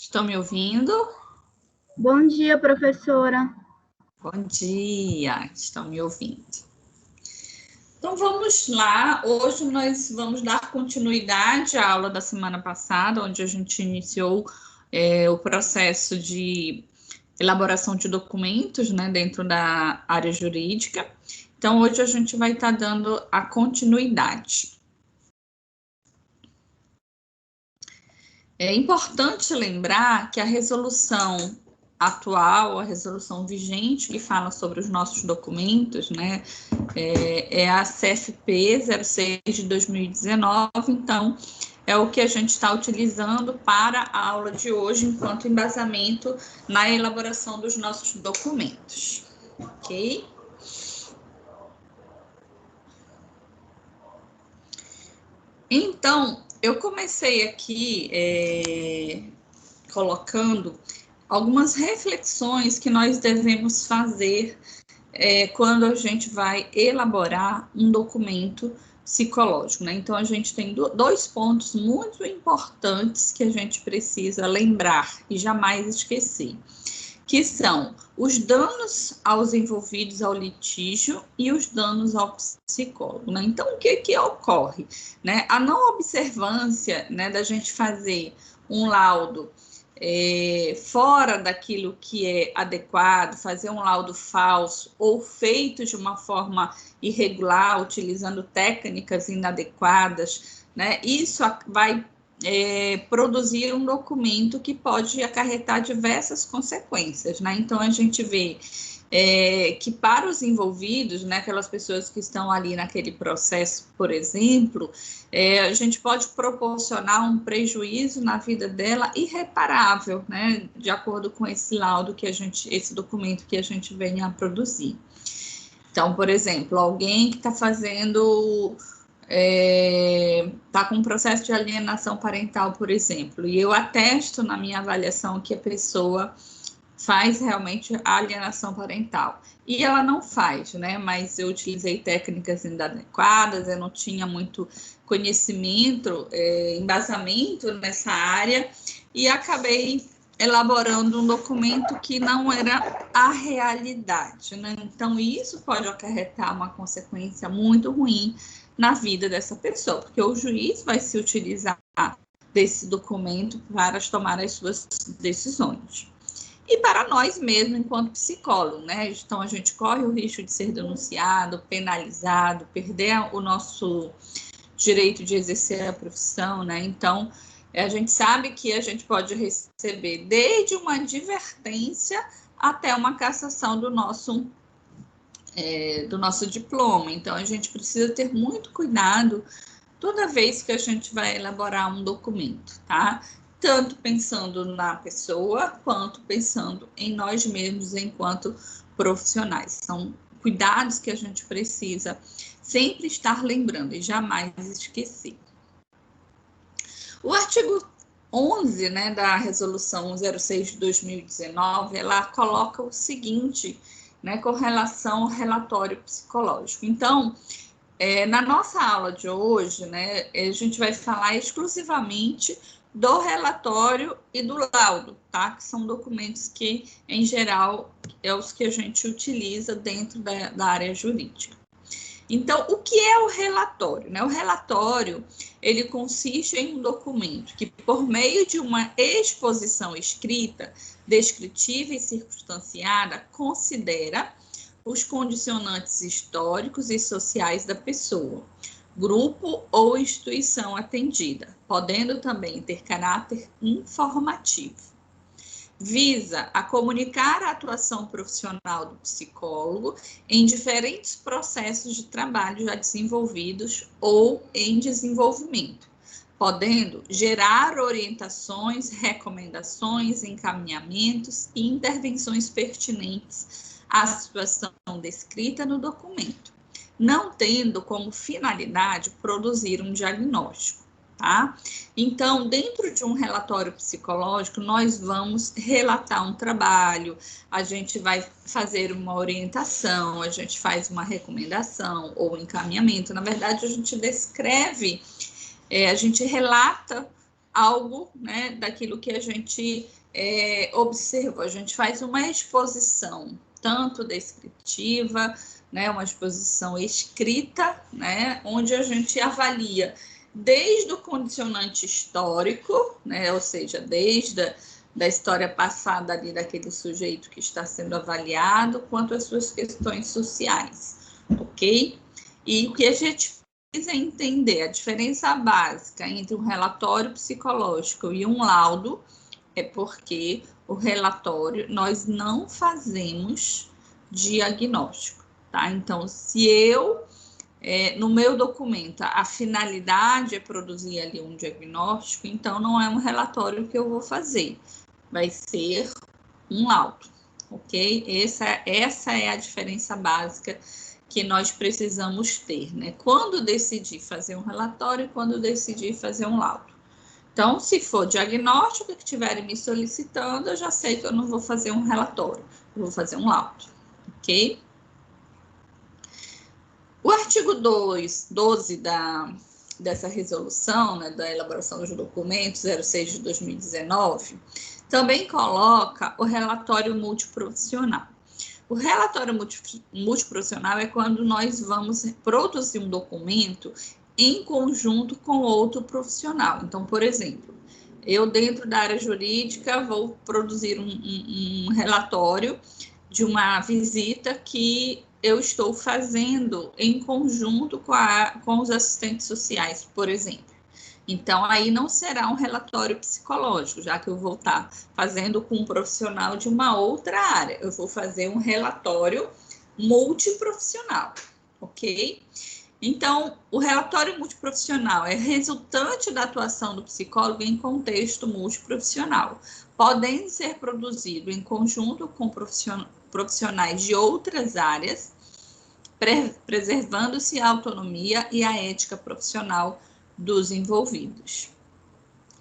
Estão me ouvindo? Bom dia, professora. Bom dia, estão me ouvindo. Então vamos lá, hoje nós vamos dar continuidade à aula da semana passada, onde a gente iniciou o processo de elaboração de documentos, né, dentro da área jurídica. Então hoje a gente vai estar dando a continuidade. É importante lembrar que a resolução atual, a resolução vigente que fala sobre os nossos documentos, né, é a CFP 06 de 2019, então é o que a gente está utilizando para a aula de hoje enquanto embasamento na elaboração dos nossos documentos, ok? Então, eu comecei aqui colocando algumas reflexões que nós devemos fazer quando a gente vai elaborar um documento psicológico, né? Então, a gente tem dois pontos muito importantes que a gente precisa lembrar e jamais esquecer, que são os danos aos envolvidos ao litígio e os danos ao psicólogo, né? Então, o que ocorre, né? A não observância, né, da gente fazer um laudo fora daquilo que é adequado, fazer um laudo falso ou feito de uma forma irregular, utilizando técnicas inadequadas, né? Isso vai produzir um documento que pode acarretar diversas consequências, né? Então, a gente vê que para os envolvidos, né, aquelas pessoas que estão ali naquele processo, por exemplo, a gente pode proporcionar um prejuízo na vida dela irreparável, né, de acordo com esse laudo que esse documento que a gente venha a produzir. Então, por exemplo, alguém que está fazendo está com um processo de alienação parental, por exemplo, e eu atesto na minha avaliação que a pessoa faz realmente a alienação parental. E ela não faz, né? Mas eu utilizei técnicas inadequadas, eu não tinha muito conhecimento, embasamento nessa área, e acabei elaborando um documento que não era a realidade, né? Então, isso pode acarretar uma consequência muito ruim na vida dessa pessoa, porque o juiz vai se utilizar desse documento para tomar as suas decisões. E para nós mesmos, enquanto psicólogo, né? Então, a gente corre o risco de ser denunciado, penalizado, perder o nosso direito de exercer a profissão, né? Então, a gente sabe que a gente pode receber desde uma advertência até uma cassação do nosso diploma. Então, a gente precisa ter muito cuidado toda vez que a gente vai elaborar um documento, tá? Tanto pensando na pessoa, quanto pensando em nós mesmos enquanto profissionais. São cuidados que a gente precisa sempre estar lembrando e jamais esquecer. O artigo 11, né, da Resolução 06 de 2019, ela coloca o seguinte, né, com relação ao relatório psicológico. Então, na nossa aula de hoje, né, a gente vai falar exclusivamente do relatório e do laudo, tá? Que são documentos que, em geral, é os que a gente utiliza dentro da área jurídica. Então, o que é o relatório, né? O relatório, ele consiste em um documento que, por meio de uma exposição escrita, descritiva e circunstanciada, considera os condicionantes históricos e sociais da pessoa, grupo ou instituição atendida, podendo também ter caráter informativo. Visa a comunicar a atuação profissional do psicólogo em diferentes processos de trabalho já desenvolvidos ou em desenvolvimento, podendo gerar orientações, recomendações, encaminhamentos e intervenções pertinentes à situação descrita no documento, não tendo como finalidade produzir um diagnóstico, tá? Então, dentro de um relatório psicológico, nós vamos relatar um trabalho, a gente vai fazer uma orientação, a gente faz uma recomendação ou encaminhamento. Na verdade, a gente descreve, a gente relata algo, né, daquilo que a gente observou. A gente faz uma exposição, tanto descritiva, né, uma exposição escrita, né, onde a gente avalia desde o condicionante histórico, né, ou seja, desde da história passada ali daquele sujeito que está sendo avaliado, quanto às suas questões sociais, ok? E o que a gente precisa entender, a diferença básica entre um relatório psicológico e um laudo é porque o relatório nós não fazemos diagnóstico, tá? Então, se eu no meu documento, a finalidade é produzir ali um diagnóstico, então não é um relatório que eu vou fazer, vai ser um laudo, ok? Essa é a diferença básica que nós precisamos ter, né? Quando decidir fazer um relatório e quando decidir fazer um laudo. Então, se for diagnóstico que estiverem me solicitando, eu já sei que eu não vou fazer um relatório, eu vou fazer um laudo, ok? O artigo 12 dessa resolução, né, da elaboração dos documentos 06 de 2019, também coloca o relatório multiprofissional. O relatório multiprofissional é quando nós vamos produzir um documento em conjunto com outro profissional. Então, por exemplo, eu dentro da área jurídica vou produzir um relatório de uma visita que eu estou fazendo em conjunto com os assistentes sociais, por exemplo. Então, aí não será um relatório psicológico, já que eu vou estar fazendo com um profissional de uma outra área. Eu vou fazer um relatório multiprofissional, ok? Então, o relatório multiprofissional é resultante da atuação do psicólogo em contexto multiprofissional, podendo ser produzido em conjunto com profissionais de outras áreas, preservando-se a autonomia e a ética profissional dos envolvidos.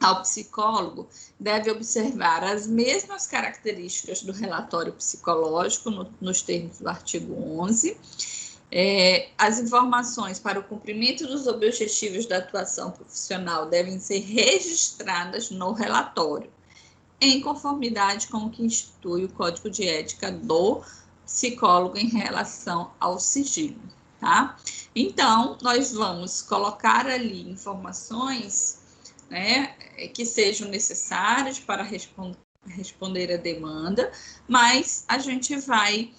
Ao psicólogo deve observar as mesmas características do relatório psicológico nos termos do artigo 11, as informações para o cumprimento dos objetivos da atuação profissional devem ser registradas no relatório, em conformidade com o que institui o Código de Ética do psicólogo em relação ao sigilo, tá? Então, nós vamos colocar ali informações, né, que sejam necessárias para responder a demanda, mas a gente vai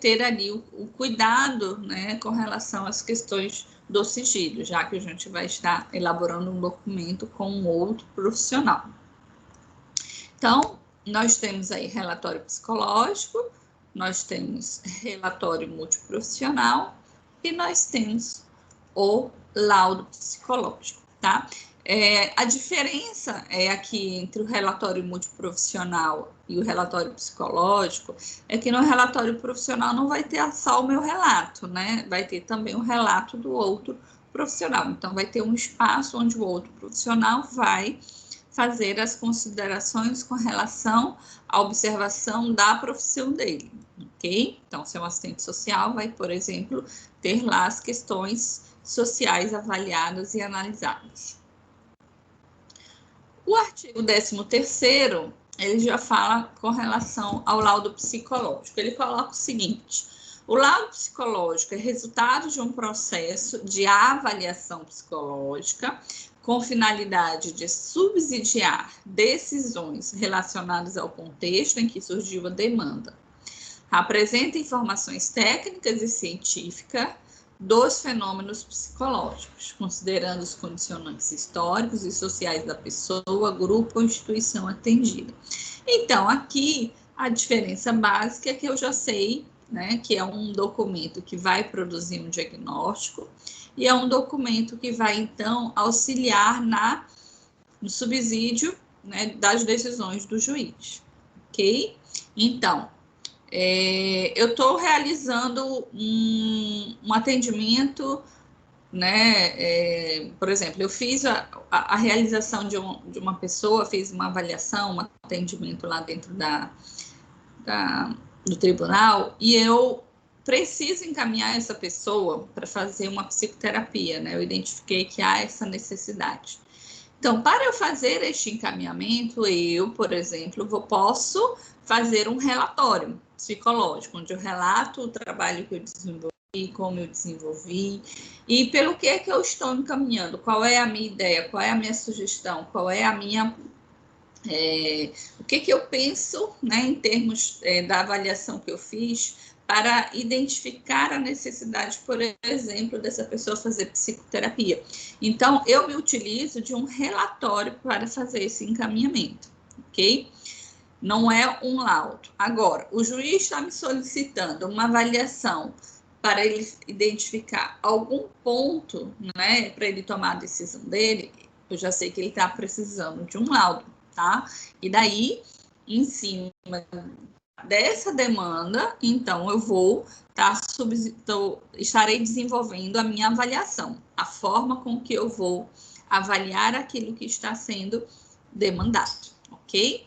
ter ali o cuidado, né, com relação às questões do sigilo, já que a gente vai estar elaborando um documento com um outro profissional. Então, nós temos aí relatório psicológico, nós temos relatório multiprofissional e nós temos o laudo psicológico, tá? A diferença aqui entre o relatório multiprofissional e o relatório psicológico é que no relatório profissional não vai ter só o meu relato, né? Vai ter também o relato do outro profissional. Então, vai ter um espaço onde o outro profissional vai fazer as considerações com relação à observação da profissão dele, ok? Então, se é um assistente social, vai, por exemplo, ter lá as questões sociais avaliadas e analisadas. O artigo 13º, ele já fala com relação ao laudo psicológico. Ele coloca o seguinte: o laudo psicológico é resultado de um processo de avaliação psicológica com finalidade de subsidiar decisões relacionadas ao contexto em que surgiu a demanda. Apresenta informações técnicas e científicas dos fenômenos psicológicos, considerando os condicionantes históricos e sociais da pessoa, grupo ou instituição atendida. Então, aqui, a diferença básica é que eu já sei, né, que é um documento que vai produzir um diagnóstico e é um documento que vai, então, auxiliar no subsídio, né, das decisões do juiz, ok? Então, eu estou realizando um atendimento, né? Por exemplo, eu fiz a realização de uma pessoa, fiz uma avaliação, um atendimento lá dentro do tribunal, e eu preciso encaminhar essa pessoa para fazer uma psicoterapia, né? Eu identifiquei que há essa necessidade. Então, para eu fazer este encaminhamento, eu, por exemplo, posso fazer um relatório psicológico, onde eu relato o trabalho que eu desenvolvi, como eu desenvolvi, e pelo que é que eu estou encaminhando, qual é a minha ideia, qual é a minha sugestão, qual é a minha... o que eu penso, né, em termos da avaliação que eu fiz, para identificar a necessidade, por exemplo, dessa pessoa fazer psicoterapia. Então, eu me utilizo de um relatório para fazer esse encaminhamento, ok? Não é um laudo. Agora, o juiz está me solicitando uma avaliação para ele identificar algum ponto, né, para ele tomar a decisão dele, eu já sei que ele está precisando de um laudo, tá? E daí, em cima dessa demanda, então eu vou estarei desenvolvendo a minha avaliação, a forma com que eu vou avaliar aquilo que está sendo demandado, ok?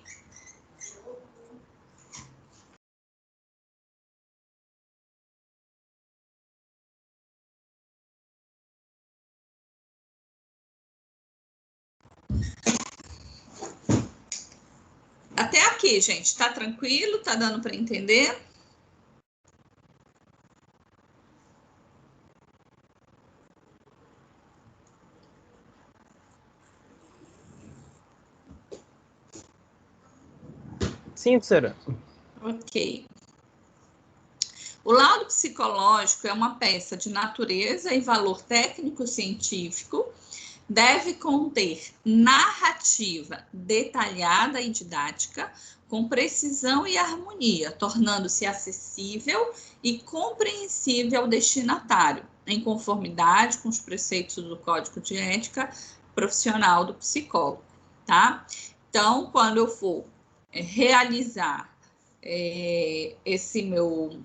Até aqui, gente, tá tranquilo? Tá dando para entender? Sim, professora. Ok. O laudo psicológico é uma peça de natureza e valor técnico-científico, deve conter narrativa detalhada e didática, com precisão e harmonia, tornando-se acessível e compreensível ao destinatário, em conformidade com os preceitos do Código de Ética Profissional do Psicólogo, tá? Então, quando eu for realizar esse meu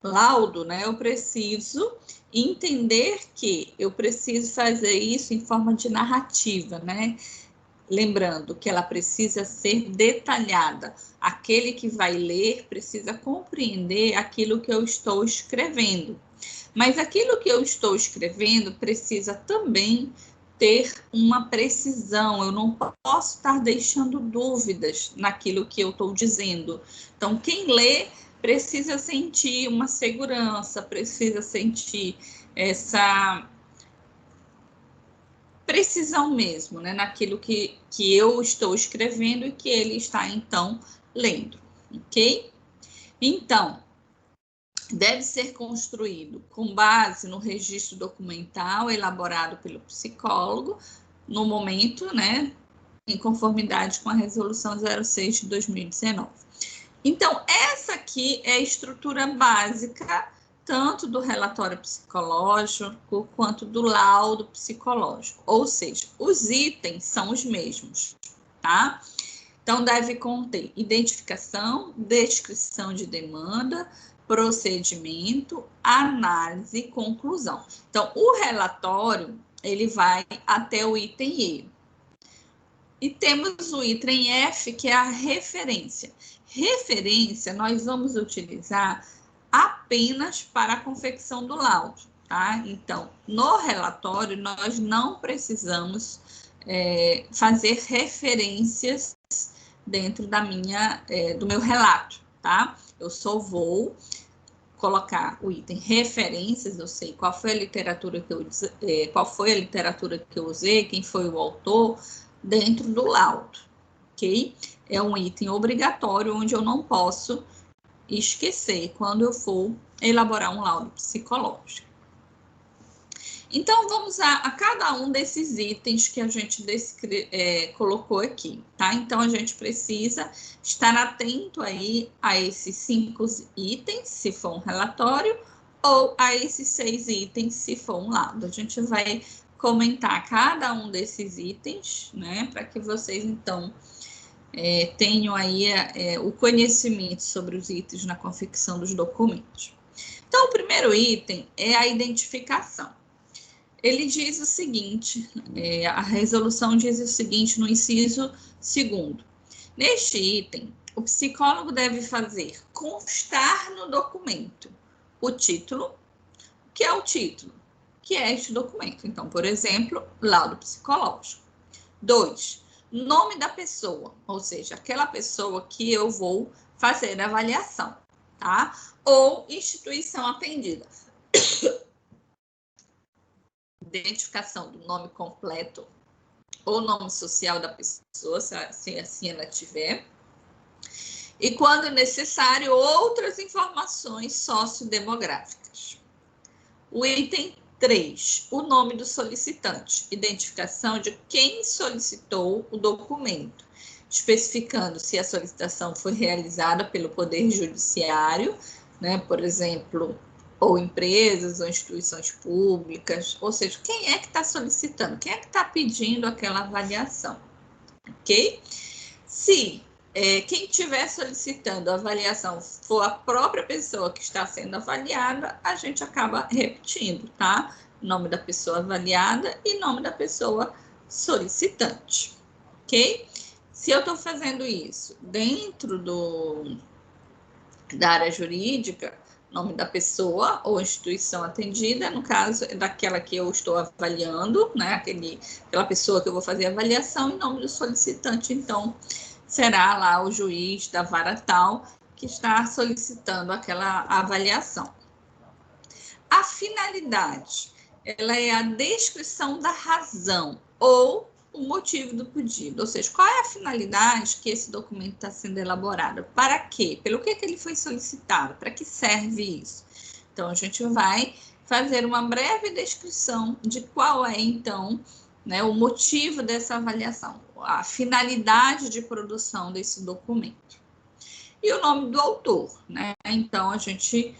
laudo, né, eu preciso entender que eu preciso fazer isso em forma de narrativa, né? Lembrando que ela precisa ser detalhada. Aquele que vai ler precisa compreender aquilo que eu estou escrevendo. Mas aquilo que eu estou escrevendo precisa também ter uma precisão. Eu não posso estar deixando dúvidas naquilo que eu estou dizendo. Então, quem lê precisa sentir uma segurança, precisa sentir essa precisão mesmo, né, naquilo que eu estou escrevendo e que ele está, então, lendo, ok? Então, deve ser construído com base no registro documental elaborado pelo psicólogo, no momento, né, em conformidade com a Resolução 06 de 2019. Então, essa aqui é a estrutura básica, tanto do relatório psicológico quanto do laudo psicológico. Ou seja, os itens são os mesmos, tá? Então, deve conter identificação, descrição de demanda, procedimento, análise e conclusão. Então, o relatório, ele vai até o item E. E temos o item F, que é a referência. Referência, nós vamos utilizar apenas para a confecção do laudo, tá? Então, no relatório, nós não precisamos fazer referências dentro do meu relato, tá? Eu só vou colocar o item referências, eu sei qual foi a literatura que eu usei, quem foi o autor, dentro do laudo, ok? É um item obrigatório, onde eu não posso esquecer quando eu for elaborar um laudo psicológico. Então, vamos a cada um desses itens que a gente colocou aqui, tá? Então, a gente precisa estar atento aí a esses 5 itens, se for um relatório, ou a esses 6 itens, se for um laudo. A gente vai comentar cada um desses itens, né? Para que vocês, então, tenham aí o conhecimento sobre os itens na confecção dos documentos. Então, o primeiro item é a identificação. Ele diz o seguinte, a resolução diz o seguinte no inciso 2º. Neste item, o psicólogo deve fazer constar no documento o título. O que é o título? que é este documento. Então, por exemplo, laudo psicológico. 2, nome da pessoa, ou seja, aquela pessoa que eu vou fazer a avaliação, tá? Ou instituição atendida. Identificação do nome completo ou nome social da pessoa, se assim ela tiver. E, quando necessário, outras informações sociodemográficas. O item 3, o nome do solicitante, identificação de quem solicitou o documento, especificando se a solicitação foi realizada pelo Poder Judiciário, né, por exemplo, ou empresas ou instituições públicas, ou seja, quem é que está solicitando, quem é que está pedindo aquela avaliação, ok? Se quem estiver solicitando a avaliação for a própria pessoa que está sendo avaliada, a gente acaba repetindo, tá? Nome da pessoa avaliada e nome da pessoa solicitante, ok? Se eu estou fazendo isso dentro da área jurídica, nome da pessoa ou instituição atendida, no caso é daquela que eu estou avaliando, né? Aquela pessoa que eu vou fazer a avaliação, e nome do solicitante, então, será lá o juiz da vara tal que está solicitando aquela avaliação. A finalidade, ela é a descrição da razão ou o motivo do pedido, ou seja, qual é a finalidade que esse documento está sendo elaborado, para quê, pelo que ele foi solicitado, para que serve isso. Então, a gente vai fazer uma breve descrição de qual é, então, né, o motivo dessa avaliação, a finalidade de produção desse documento. E o nome do autor, né? Então, a gente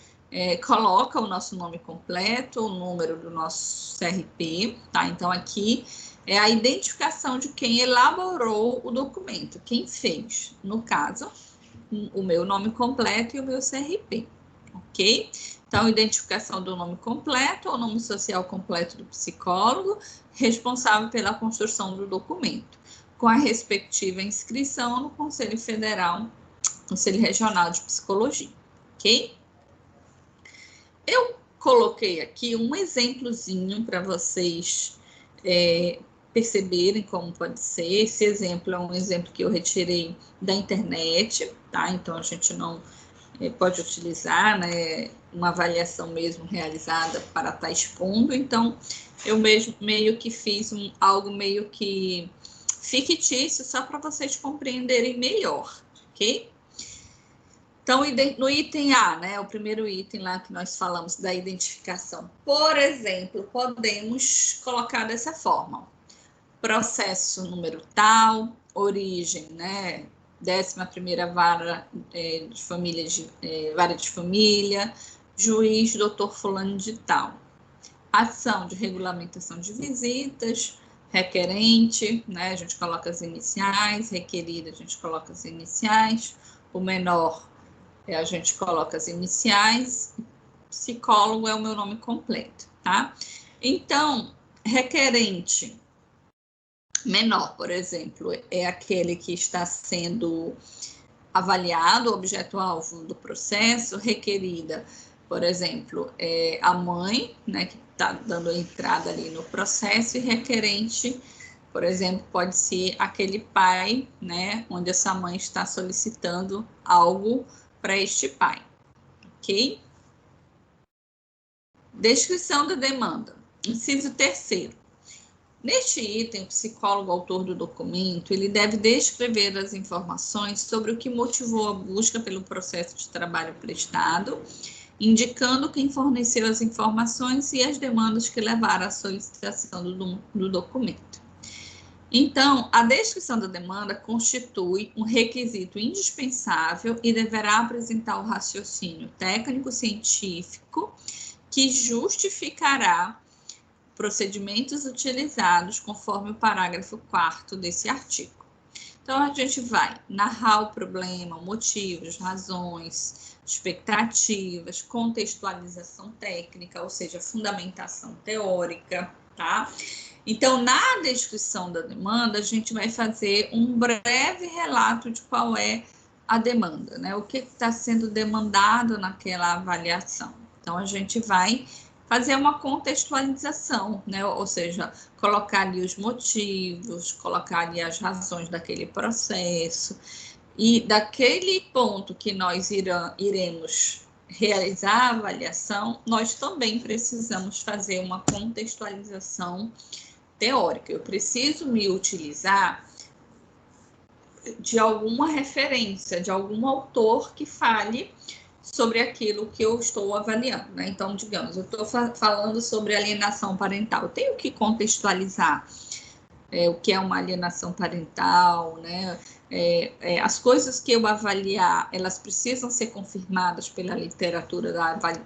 coloca o nosso nome completo, o número do nosso CRP, tá? Então, aqui é a identificação de quem elaborou o documento, quem fez, no caso, o meu nome completo e o meu CRP, ok? Então, identificação do nome completo, o nome social completo do psicólogo, responsável pela construção do documento, com a respectiva inscrição no Conselho Federal, Conselho Regional de Psicologia, ok? Eu coloquei aqui um exemplozinho para vocês perceberem como pode ser. Esse exemplo é um exemplo que eu retirei da internet, tá? Então, a gente não pode utilizar, né, uma avaliação mesmo realizada para estar expondo. Então, eu mesmo meio que fiz algo meio que fictício, só para vocês compreenderem melhor, ok? Então, no item A, né, o primeiro item lá que nós falamos da identificação, por exemplo, podemos colocar dessa forma: processo número tal, origem, né, 11ª vara de família, vara de família, juiz doutor fulano de tal, ação de regulamentação de visitas, requerente, né, a gente coloca as iniciais, requerida, a gente coloca as iniciais, o menor, a gente coloca as iniciais, psicólogo é o meu nome completo, tá? Então, requerente menor, por exemplo, é aquele que está sendo avaliado, objeto-alvo do processo. Requerida, por exemplo, é a mãe, né, que está dando entrada ali no processo, e requerente, por exemplo, pode ser aquele pai, né, onde essa mãe está solicitando algo para este pai, ok? Descrição da demanda. Inciso 3º. Neste item, o psicólogo autor do documento, ele deve descrever as informações sobre o que motivou a busca pelo processo de trabalho prestado, indicando quem forneceu as informações e as demandas que levaram à solicitação do documento. Então, a descrição da demanda constitui um requisito indispensável e deverá apresentar o raciocínio técnico-científico que justificará procedimentos utilizados conforme o parágrafo 4º desse artigo. Então, a gente vai narrar o problema, motivos, razões, expectativas, contextualização técnica, ou seja, fundamentação teórica, tá? Então, na descrição da demanda, a gente vai fazer um breve relato de qual é a demanda, né? O que está sendo demandado naquela avaliação. Então, a gente vai fazer uma contextualização, né? Ou seja, colocar ali os motivos, colocar ali as razões daquele processo. E daquele ponto que nós iremos realizar a avaliação, nós também precisamos fazer uma contextualização teórica. Eu preciso me utilizar de alguma referência, de algum autor que fale sobre aquilo que eu estou avaliando, né? Então, digamos, eu estou falando sobre alienação parental, eu tenho que contextualizar o que é uma alienação parental, né? As coisas que eu avaliar, elas precisam ser confirmadas pela literatura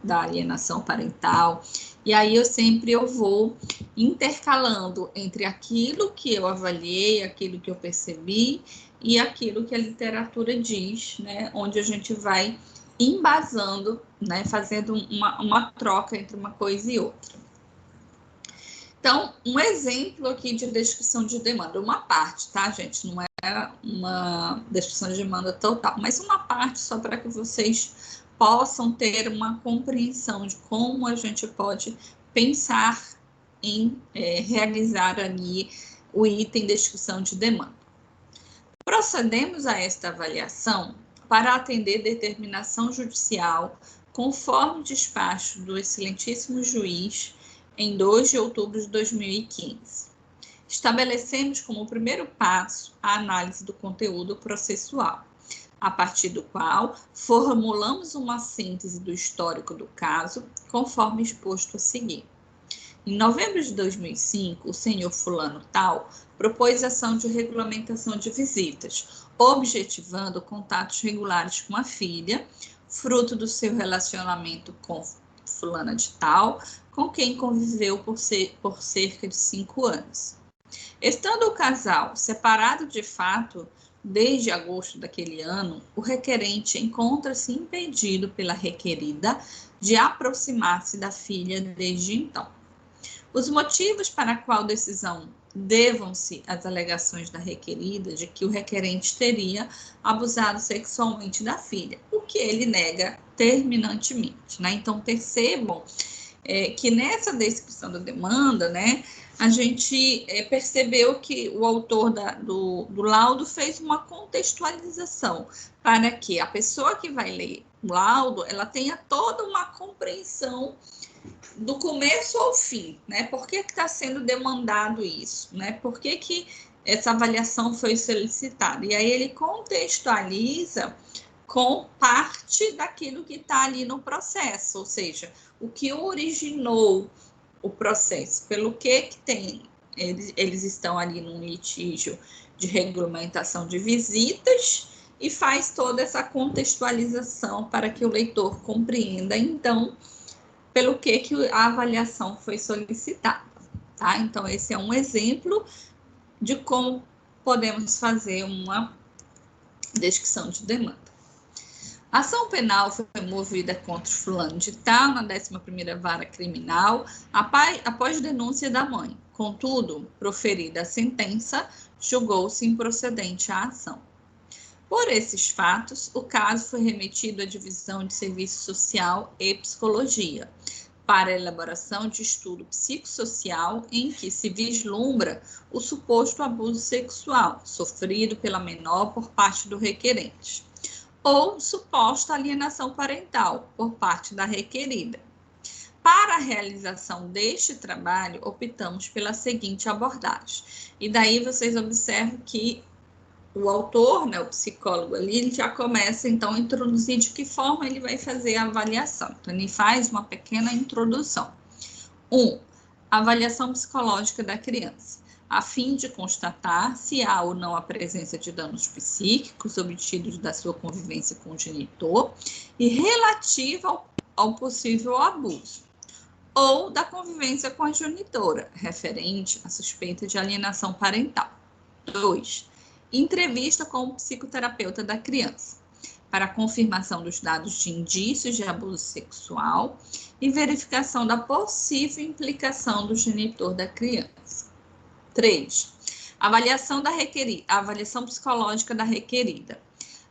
da alienação parental, e aí eu vou intercalando entre aquilo que eu avaliei, aquilo que eu percebi, e aquilo que a literatura diz, né? Onde a gente vai embasando, né? Fazendo uma troca entre uma coisa e outra. Então, um exemplo aqui de descrição de demanda, uma parte, tá, gente? Não é uma descrição de demanda total, mas uma parte só para que vocês possam ter uma compreensão de como a gente pode pensar em realizar ali o item descrição de demanda. Procedemos a esta avaliação para atender determinação judicial conforme despacho do excelentíssimo juiz em 2 de outubro de 2015. Estabelecemos como primeiro passo a análise do conteúdo processual, a partir do qual formulamos uma síntese do histórico do caso, conforme exposto a seguir. Em novembro de 2005, o senhor fulano tal propôs ação de regulamentação de visitas, objetivando contatos regulares com a filha, fruto do seu relacionamento com fulana de tal, com quem conviveu por cerca de 5 anos. Estando o casal separado de fato desde agosto daquele ano, o requerente encontra-se impedido pela requerida de aproximar-se da filha desde então. Os motivos para a qual decisão devam-se as alegações da requerida de que o requerente teria abusado sexualmente da filha, o que ele nega terminantemente, né? Então, percebam que nessa descrição da demanda, né, a gente percebeu que o autor do laudo fez uma contextualização para que a pessoa que vai ler o laudo, ela tenha toda uma compreensão do começo ao fim, né? Por que está sendo demandado isso, né? Por que essa avaliação foi solicitada? E aí ele contextualiza com parte daquilo que está ali no processo, ou seja, o que originou o processo, pelo que tem, eles estão ali num litígio de regulamentação de visitas e faz toda essa contextualização para que o leitor compreenda, então, pelo que a avaliação foi solicitada, tá? Então, esse é um exemplo de como podemos fazer uma descrição de demanda. A ação penal foi movida contra o fulano de tal na 11ª Vara Criminal após denúncia da mãe. Contudo, proferida a sentença, julgou-se improcedente a ação. Por esses fatos, o caso foi remetido à Divisão de Serviço Social e Psicologia, para a elaboração de estudo psicossocial em que se vislumbra o suposto abuso sexual sofrido pela menor por parte do requerente, ou suposta alienação parental por parte da requerida. Para a realização deste trabalho, optamos pela seguinte abordagem. E daí vocês observam que o autor, né, o psicólogo ali, ele já começa, então, a introduzir de que forma ele vai fazer a avaliação. Então, ele faz uma pequena introdução. 1. Avaliação psicológica da criança, a fim de constatar se há ou não a presença de danos psíquicos obtidos da sua convivência com o genitor e relativa ao possível abuso, ou da convivência com a genitora, referente à suspeita de alienação parental. 2. Entrevista com o psicoterapeuta da criança, para confirmação dos dados de indícios de abuso sexual e verificação da possível implicação do genitor da criança. 3. Avaliação psicológica da requerida,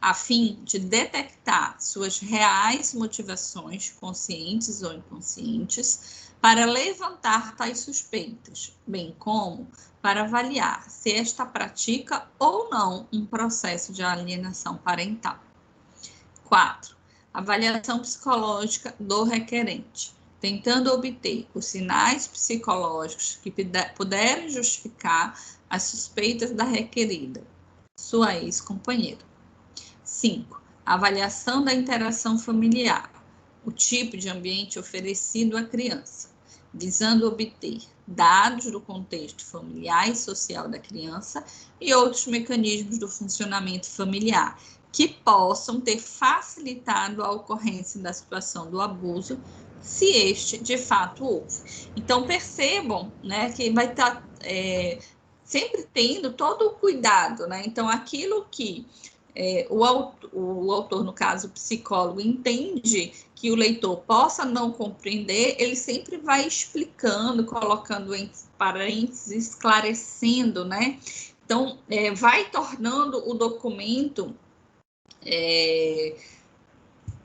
a fim de detectar suas reais motivações, conscientes ou inconscientes, para levantar tais suspeitas, bem como para avaliar se esta pratica ou não um processo de alienação parental. 4. Avaliação psicológica do requerente, tentando obter os sinais psicológicos que puderem justificar as suspeitas da requerida, sua ex-companheira. 5. Avaliação da interação familiar, o tipo de ambiente oferecido à criança, visando obter dados do contexto familiar e social da criança e outros mecanismos do funcionamento familiar que possam ter facilitado a ocorrência da situação do abuso, se este de fato houve. Então, percebam, né, que vai estar sempre tendo todo o cuidado, né? Então, aquilo que o autor, no caso, o psicólogo, entende que o leitor possa não compreender, ele sempre vai explicando, colocando em parênteses, esclarecendo, né? Então, vai tornando o documento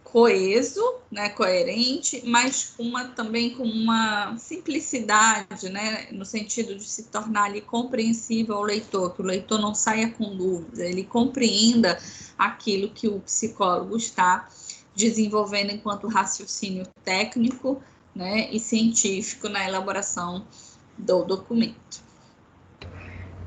coeso, né, coerente, mas também com uma simplicidade, né, no sentido de se tornar ali compreensível ao leitor, que o leitor não saia com dúvida, ele compreenda aquilo que o psicólogo está desenvolvendo enquanto raciocínio técnico, né, e científico na elaboração do documento.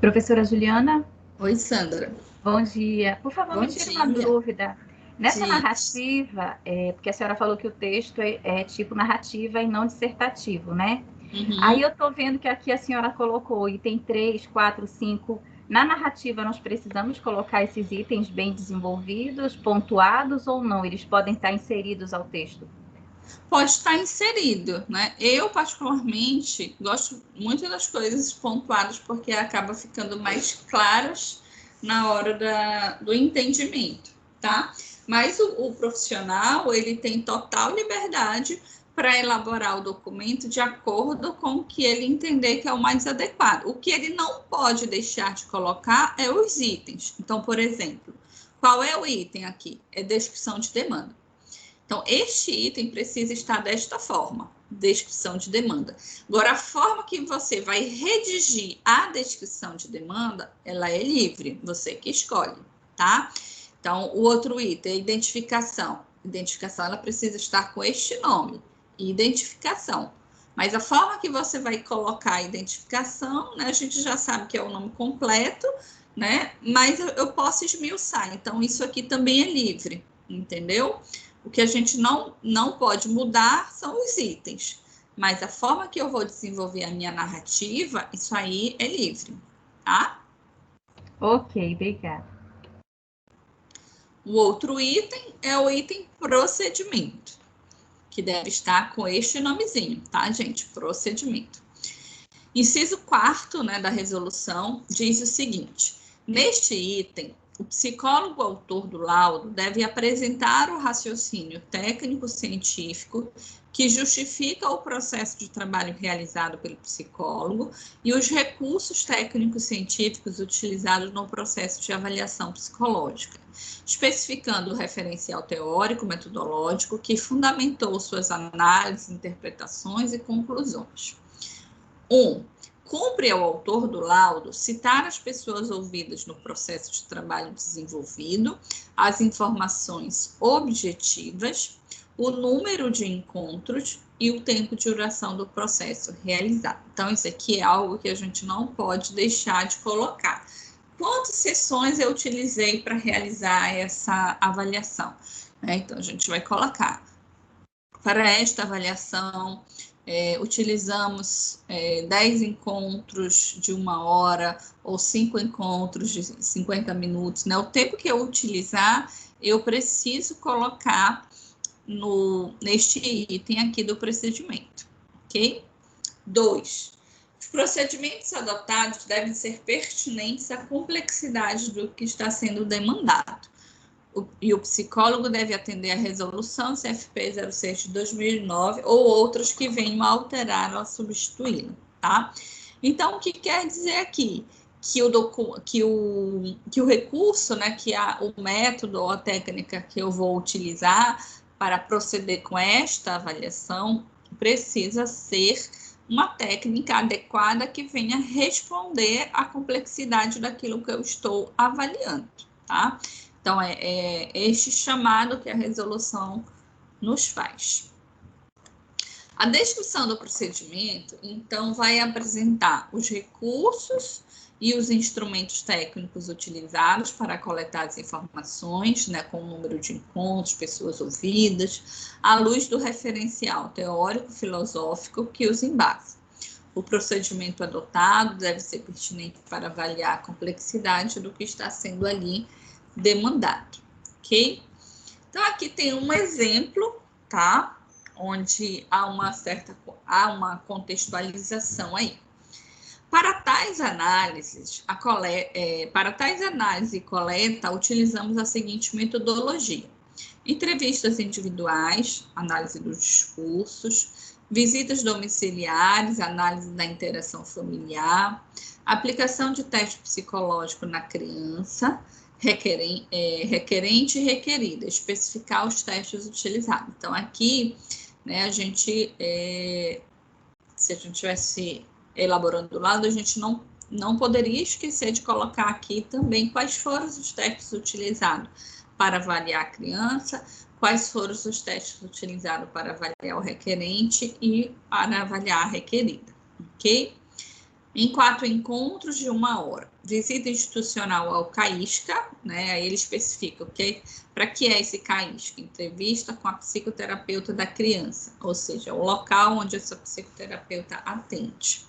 Professora Juliana? Oi, Sandra. Bom dia. Por favor, me tire uma dúvida. Nessa narrativa, porque a senhora falou que o texto é tipo narrativa e não dissertativo, né? Uhum. Aí eu estou vendo que aqui a senhora colocou item 3, 4, 5. Na narrativa, nós precisamos colocar esses itens bem desenvolvidos, pontuados ou não? Eles podem estar inseridos ao texto? Pode estar inserido, né? Eu, particularmente, gosto muito das coisas pontuadas porque acaba ficando mais claras na hora do entendimento, tá? Mas o profissional, ele tem total liberdade para elaborar o documento de acordo com o que ele entender que é o mais adequado. O que ele não pode deixar de colocar é os itens. Então, por exemplo, qual é o item aqui? É descrição de demanda. Então, este item precisa estar desta forma, descrição de demanda. Agora, a forma que você vai redigir a descrição de demanda, ela é livre, você que escolhe, tá? Então, o outro item é identificação. Identificação, ela precisa estar com este nome, identificação. Mas a forma que você vai colocar a identificação, né, a gente já sabe que é o nome completo, né? Mas eu posso esmiuçar, então isso aqui também é livre, entendeu? O que a gente não pode mudar são os itens, mas a forma que eu vou desenvolver a minha narrativa, isso aí é livre, tá? Ok, obrigada. O outro item é o item procedimento, que deve estar com este nomezinho, tá, gente? Procedimento. Inciso 4º, né, da resolução diz o seguinte: neste item, o psicólogo autor do laudo deve apresentar o raciocínio técnico-científico que justifica o processo de trabalho realizado pelo psicólogo e os recursos técnicos-científicos utilizados no processo de avaliação psicológica, especificando o referencial teórico, metodológico que fundamentou suas análises, interpretações e conclusões. 1. Cumpre ao autor do laudo citar as pessoas ouvidas no processo de trabalho desenvolvido, as informações objetivas, o número de encontros e o tempo de duração do processo realizado. Então, isso aqui é algo que a gente não pode deixar de colocar. Quantas sessões eu utilizei para realizar essa avaliação? Então, a gente vai colocar. Para esta avaliação, utilizamos 10 encontros de 1 hora ou 5 encontros de 50 minutos, né? O tempo que eu utilizar, eu preciso colocar neste item aqui do procedimento, ok? 2. Os procedimentos adotados devem ser pertinentes à complexidade do que está sendo demandado. E o psicólogo deve atender à resolução CFP 06 de 2009 ou outras que venham a alterar ou substituí-la, tá? Então, o que quer dizer aqui? Que o recurso, né, o método ou a técnica que eu vou utilizar para proceder com esta avaliação, precisa ser uma técnica adequada que venha responder à complexidade daquilo que eu estou avaliando, tá? Então, é este chamado que a resolução nos faz. A descrição do procedimento, então, vai apresentar os recursos e os instrumentos técnicos utilizados para coletar as informações, né, com o número de encontros, pessoas ouvidas, à luz do referencial teórico-filosófico que os embasa. O procedimento adotado deve ser pertinente para avaliar a complexidade do que está sendo ali demandado, ok? Então, aqui tem um exemplo, tá? Onde há uma contextualização aí. Para tais análises e coleta, utilizamos a seguinte metodologia: entrevistas individuais, análise dos discursos, visitas domiciliares, análise da interação familiar, aplicação de teste psicológico na criança, requerente e requerida, especificar os testes utilizados. Então, aqui, né, se a gente tivesse elaborando do lado, a gente não poderia esquecer de colocar aqui também quais foram os testes utilizados para avaliar a criança, quais foram os testes utilizados para avaliar o requerente e para avaliar a requerida, ok? Em 4 encontros de 1 hora. Visita institucional ao CAISCA, né? Aí ele especifica, ok? Para que é esse CAISCA? Entrevista com a psicoterapeuta da criança, ou seja, o local onde essa psicoterapeuta atende.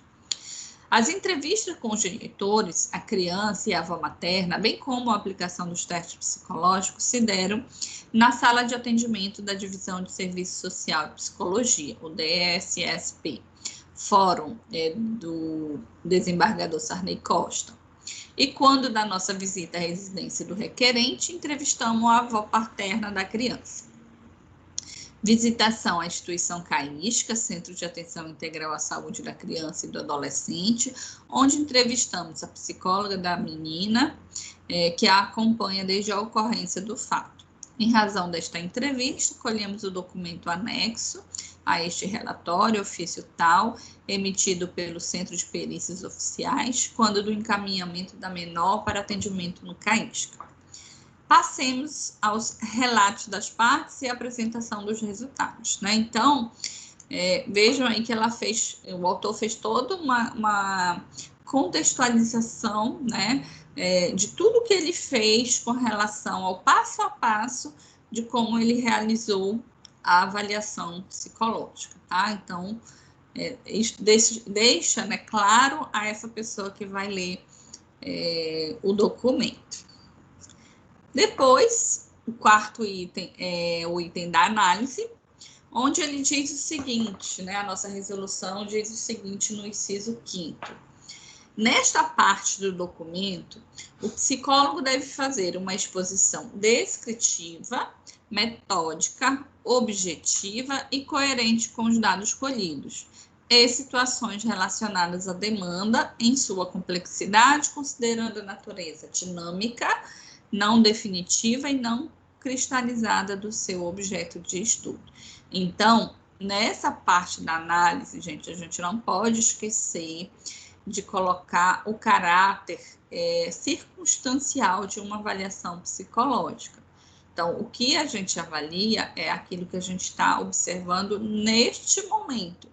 As entrevistas com os genitores, a criança e a avó materna, bem como a aplicação dos testes psicológicos, se deram na sala de atendimento da Divisão de Serviço Social e Psicologia, o DSSP, Fórum do desembargador Sarney Costa. E quando da nossa visita à residência do requerente, entrevistamos a avó paterna da criança. Visitação à instituição CAISCA, Centro de Atenção Integral à Saúde da Criança e do Adolescente, onde entrevistamos a psicóloga da menina, que a acompanha desde a ocorrência do fato. Em razão desta entrevista, colhemos o documento anexo a este relatório, ofício tal, emitido pelo Centro de Perícias Oficiais, quando do encaminhamento da menor para atendimento no CAISCA. Passemos aos relatos das partes e a apresentação dos resultados, né? Então, vejam aí que o autor fez toda uma contextualização, né, de tudo que ele fez com relação ao passo a passo de como ele realizou a avaliação psicológica, tá? Então, isso deixa, né, claro a essa pessoa que vai ler o documento. Depois, o 4º item é o item da análise, onde ele diz o seguinte, né, a nossa resolução diz o seguinte no inciso 5º. Nesta parte do documento, o psicólogo deve fazer uma exposição descritiva, metódica, objetiva e coerente com os dados colhidos, e situações relacionadas à demanda em sua complexidade, considerando a natureza dinâmica, não definitiva e não cristalizada do seu objeto de estudo. Então, nessa parte da análise, gente, a gente não pode esquecer de colocar o caráter circunstancial de uma avaliação psicológica. Então, o que a gente avalia é aquilo que a gente está observando neste momento.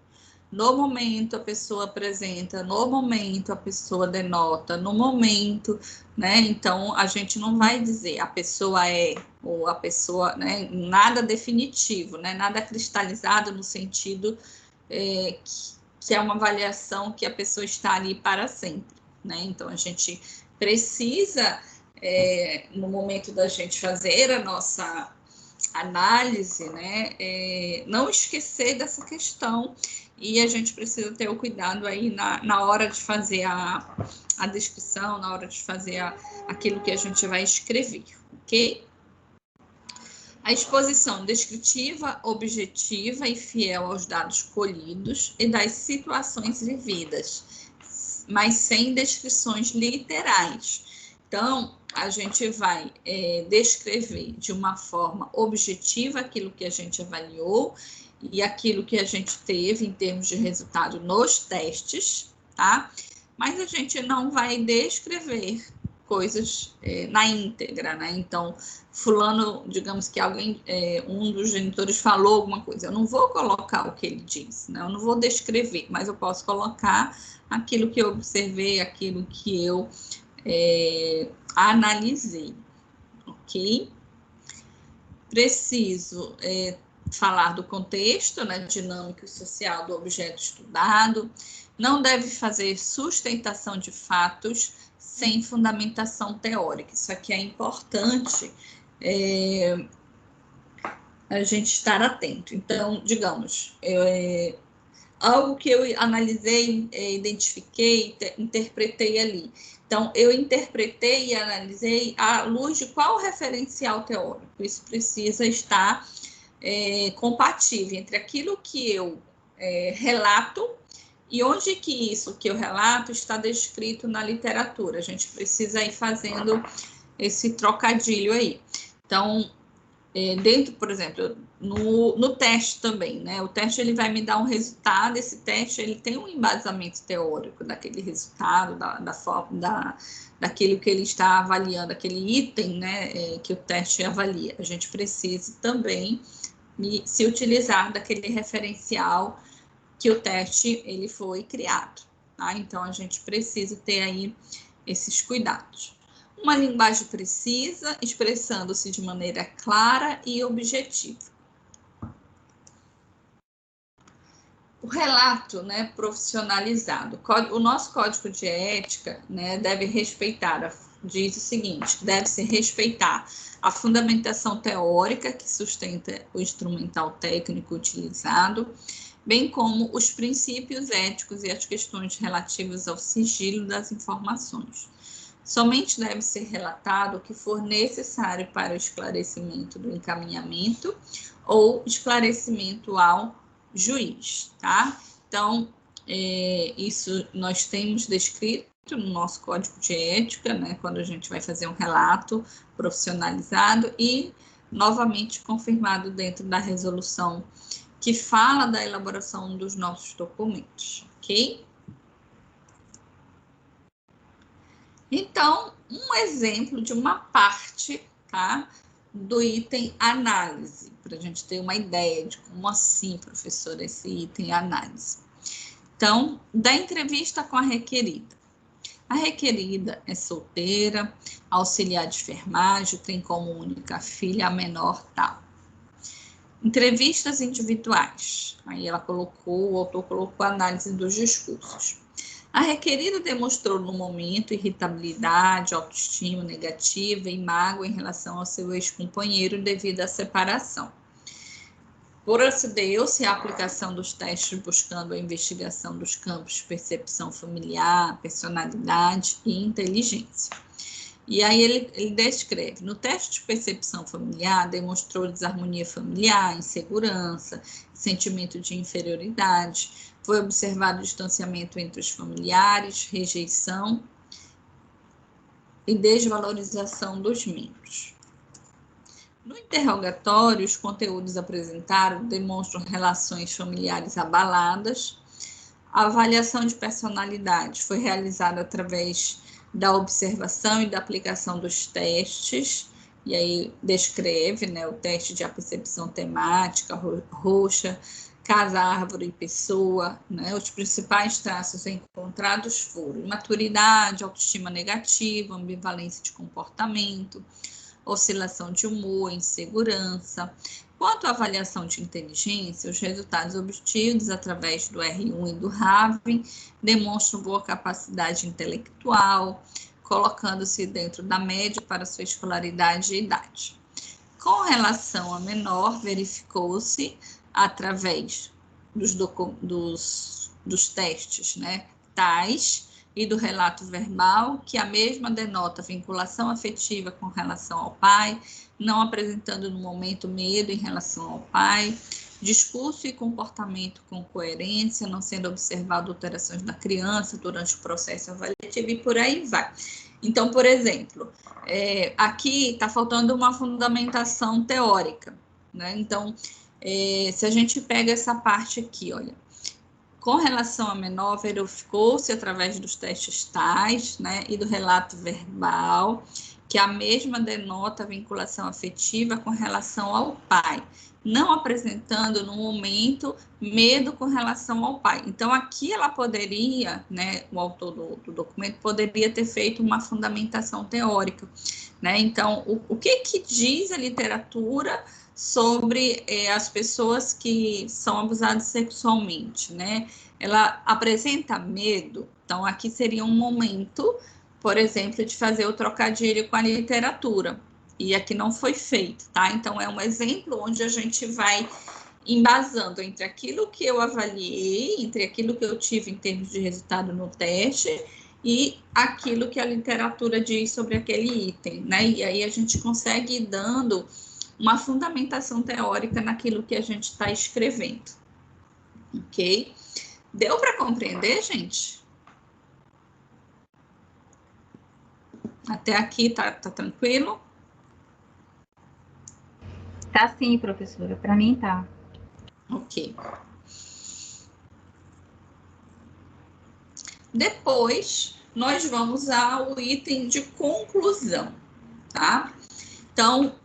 No momento a pessoa apresenta, no momento a pessoa denota, no momento, né? Então, a gente não vai dizer a pessoa é, ou a pessoa, né? Nada definitivo, né? Nada cristalizado no sentido que é uma avaliação que a pessoa está ali para sempre, né? Então, a gente precisa, no momento da gente fazer a nossa análise, né? Não esquecer dessa questão. E a gente precisa ter o cuidado aí na hora de fazer a descrição, na hora de fazer aquilo que a gente vai escrever, ok? A exposição descritiva, objetiva e fiel aos dados colhidos e das situações vividas, mas sem descrições literais. Então, a gente vai descrever de uma forma objetiva aquilo que a gente avaliou e aquilo que a gente teve em termos de resultado nos testes, tá? Mas a gente não vai descrever coisas na íntegra, né? Então, fulano, digamos que alguém, um dos genitores falou alguma coisa, eu não vou colocar o que ele disse, né? Eu não vou descrever, mas eu posso colocar aquilo que eu observei, aquilo que eu analisei, ok? Preciso falar do contexto, né, dinâmico e social do objeto estudado. Não deve fazer sustentação de fatos sem fundamentação teórica. Isso aqui é importante a gente estar atento. Então, digamos, algo que eu analisei, identifiquei, interpretei ali. Então, eu interpretei e analisei à luz de qual referencial teórico. Isso precisa estar compatível entre aquilo que eu relato e onde que isso que eu relato está descrito na literatura. A gente precisa ir fazendo esse trocadilho aí. Então, dentro, por exemplo, no teste também, né? O teste ele vai me dar um resultado, esse teste ele tem um embasamento teórico daquele resultado, daquilo que ele está avaliando, aquele item, né, que o teste avalia. A gente precisa também se utilizar daquele referencial que o teste ele foi criado, tá? Então a gente precisa ter aí esses cuidados. Uma linguagem precisa, expressando-se de maneira clara e objetiva. O relato, né, profissionalizado. O nosso código de ética, né, deve respeitar, diz o seguinte, deve-se respeitar a fundamentação teórica que sustenta o instrumental técnico utilizado, bem como os princípios éticos e as questões relativas ao sigilo das informações. Somente deve ser relatado o que for necessário para o esclarecimento do encaminhamento ou esclarecimento ao juiz, tá? Então, isso nós temos descrito no nosso código de ética, né, quando a gente vai fazer um relato profissionalizado e novamente confirmado dentro da resolução que fala da elaboração dos nossos documentos, ok? Então, um exemplo de uma parte, tá, do item análise, para a gente ter uma ideia de como assim, professora, esse item análise. Então, da entrevista com a requerida. A requerida é solteira, auxiliar de enfermagem, tem como única filha a menor tal. Entrevistas individuais. Aí ela colocou, o autor colocou a análise dos discursos. A requerida demonstrou no momento irritabilidade, autoestima negativa e mágoa em relação ao seu ex-companheiro devido à separação. Procedeu-se à aplicação dos testes buscando a investigação dos campos de percepção familiar, personalidade e inteligência. E aí ele descreve, no teste de percepção familiar, demonstrou desarmonia familiar, insegurança, sentimento de inferioridade, foi observado o distanciamento entre os familiares, rejeição e desvalorização dos membros. No interrogatório, os conteúdos apresentados demonstram relações familiares abaladas. A avaliação de personalidade foi realizada através da observação e da aplicação dos testes, e aí descreve, né, o teste de apercepção temática, roxa, casa, árvore e pessoa, né, os principais traços encontrados foram imaturidade, autoestima negativa, ambivalência de comportamento, oscilação de humor, insegurança. Quanto à avaliação de inteligência, os resultados obtidos através do R1 e do Raven demonstram boa capacidade intelectual, colocando-se dentro da média para sua escolaridade e idade. Com relação a menor, verificou-se através dos testes, né, tais e do relato verbal, que a mesma denota vinculação afetiva com relação ao pai, não apresentando no momento medo em relação ao pai, discurso e comportamento com coerência, não sendo observado alterações da criança durante o processo avaliativo e por aí vai. Então, por exemplo, aqui está faltando uma fundamentação teórica, né? Então, se a gente pega essa parte aqui, olha, com relação à menor, verificou-se através dos testes tais, né, e do relato verbal, que a mesma denota vinculação afetiva com relação ao pai, não apresentando no momento medo com relação ao pai. Então, aqui ela poderia, né, o autor do documento poderia ter feito uma fundamentação teórica, né? Então, o que diz a literatura sobre as pessoas que são abusadas sexualmente, né? Ela apresenta medo, então aqui seria um momento, por exemplo, de fazer o trocadilho com a literatura, e aqui não foi feito, tá? Então é um exemplo onde a gente vai embasando entre aquilo que eu avaliei, entre aquilo que eu tive em termos de resultado no teste, e aquilo que a literatura diz sobre aquele item, né? E aí a gente consegue ir dando uma fundamentação teórica naquilo que a gente está escrevendo, ok? Deu para compreender, gente? Até aqui tá tranquilo? Tá sim, professora, para mim tá. Ok. Depois, nós vamos ao item de conclusão, tá? Então,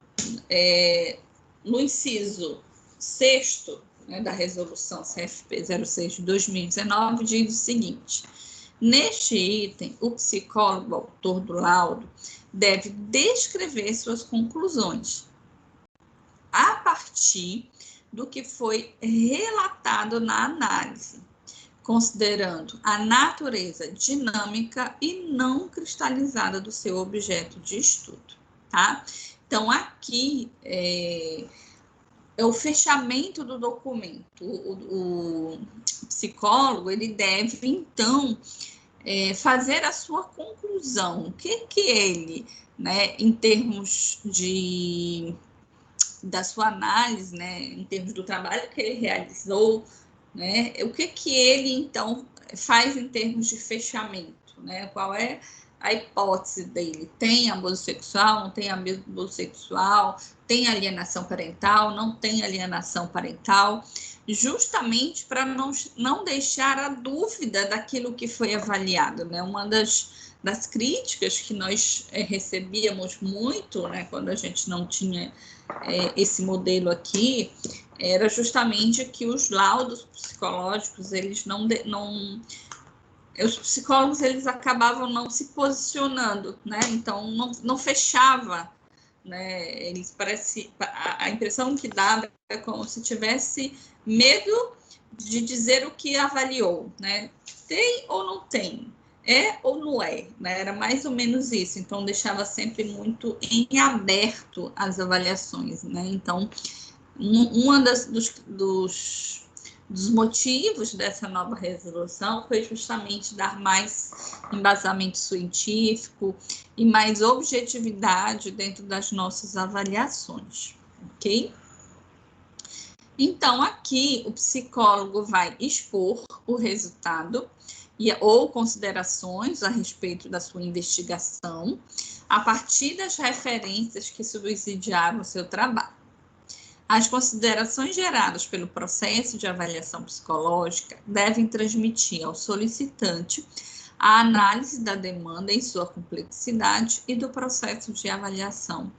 no inciso 6º, né, da resolução CFP 06 de 2019, diz o seguinte: neste item, o psicólogo, autor do laudo, deve descrever suas conclusões a partir do que foi relatado na análise, considerando a natureza dinâmica e não cristalizada do seu objeto de estudo, tá? Então, aqui é o fechamento do documento. O psicólogo, ele deve, então, fazer a sua conclusão. O que ele, né, em termos da sua análise, né, em termos do trabalho que ele realizou, né, o que ele, então, faz em termos de fechamento, né, qual é a hipótese dele? Tem abuso sexual, não tem abuso sexual, tem alienação parental, não tem alienação parental, justamente para não deixar a dúvida daquilo que foi avaliado, né? Uma das críticas que nós recebíamos muito, né, quando a gente não tinha esse modelo aqui, era justamente que os laudos psicológicos, eles os psicólogos, eles acabavam não se posicionando, né? Então, não fechava, né? Eles a impressão que dava é como se tivesse medo de dizer o que avaliou, né? Tem ou não tem? É ou não é? Né? Era mais ou menos isso. Então, deixava sempre muito em aberto as avaliações, né? Então, uma dos motivos dessa nova resolução foi justamente dar mais embasamento científico e mais objetividade dentro das nossas avaliações, ok? Então, aqui o psicólogo vai expor o resultado ou considerações a respeito da sua investigação a partir das referências que subsidiaram o seu trabalho. As considerações geradas pelo processo de avaliação psicológica devem transmitir ao solicitante a análise da demanda em sua complexidade e do processo de avaliação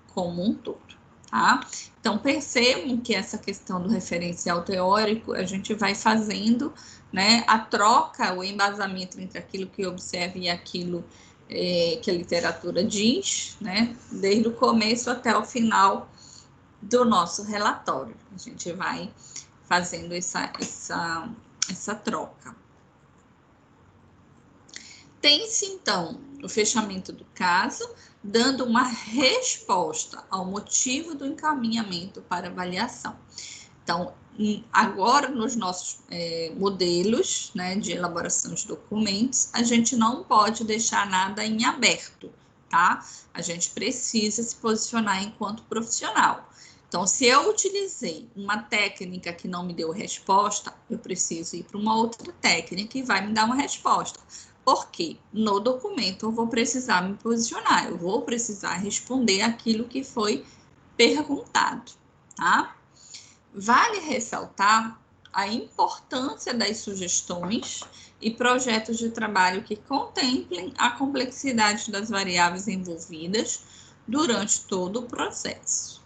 como um todo, tá? Então, percebam que essa questão do referencial teórico, a gente vai fazendo, né, a troca, o embasamento entre aquilo que observa e aquilo que a literatura diz, né, desde o começo até o final do nosso relatório. A gente vai fazendo essa troca. Tem-se, então, o fechamento do caso, dando uma resposta ao motivo do encaminhamento para avaliação. Então, agora, nos nossos modelos, né, de elaboração de documentos, a gente não pode deixar nada em aberto, tá? A gente precisa se posicionar enquanto profissional. Então, se eu utilizei uma técnica que não me deu resposta, eu preciso ir para uma outra técnica que vai me dar uma resposta. Porque no documento eu vou precisar me posicionar, eu vou precisar responder aquilo que foi perguntado, tá? Vale ressaltar a importância das sugestões e projetos de trabalho que contemplem a complexidade das variáveis envolvidas durante todo o processo.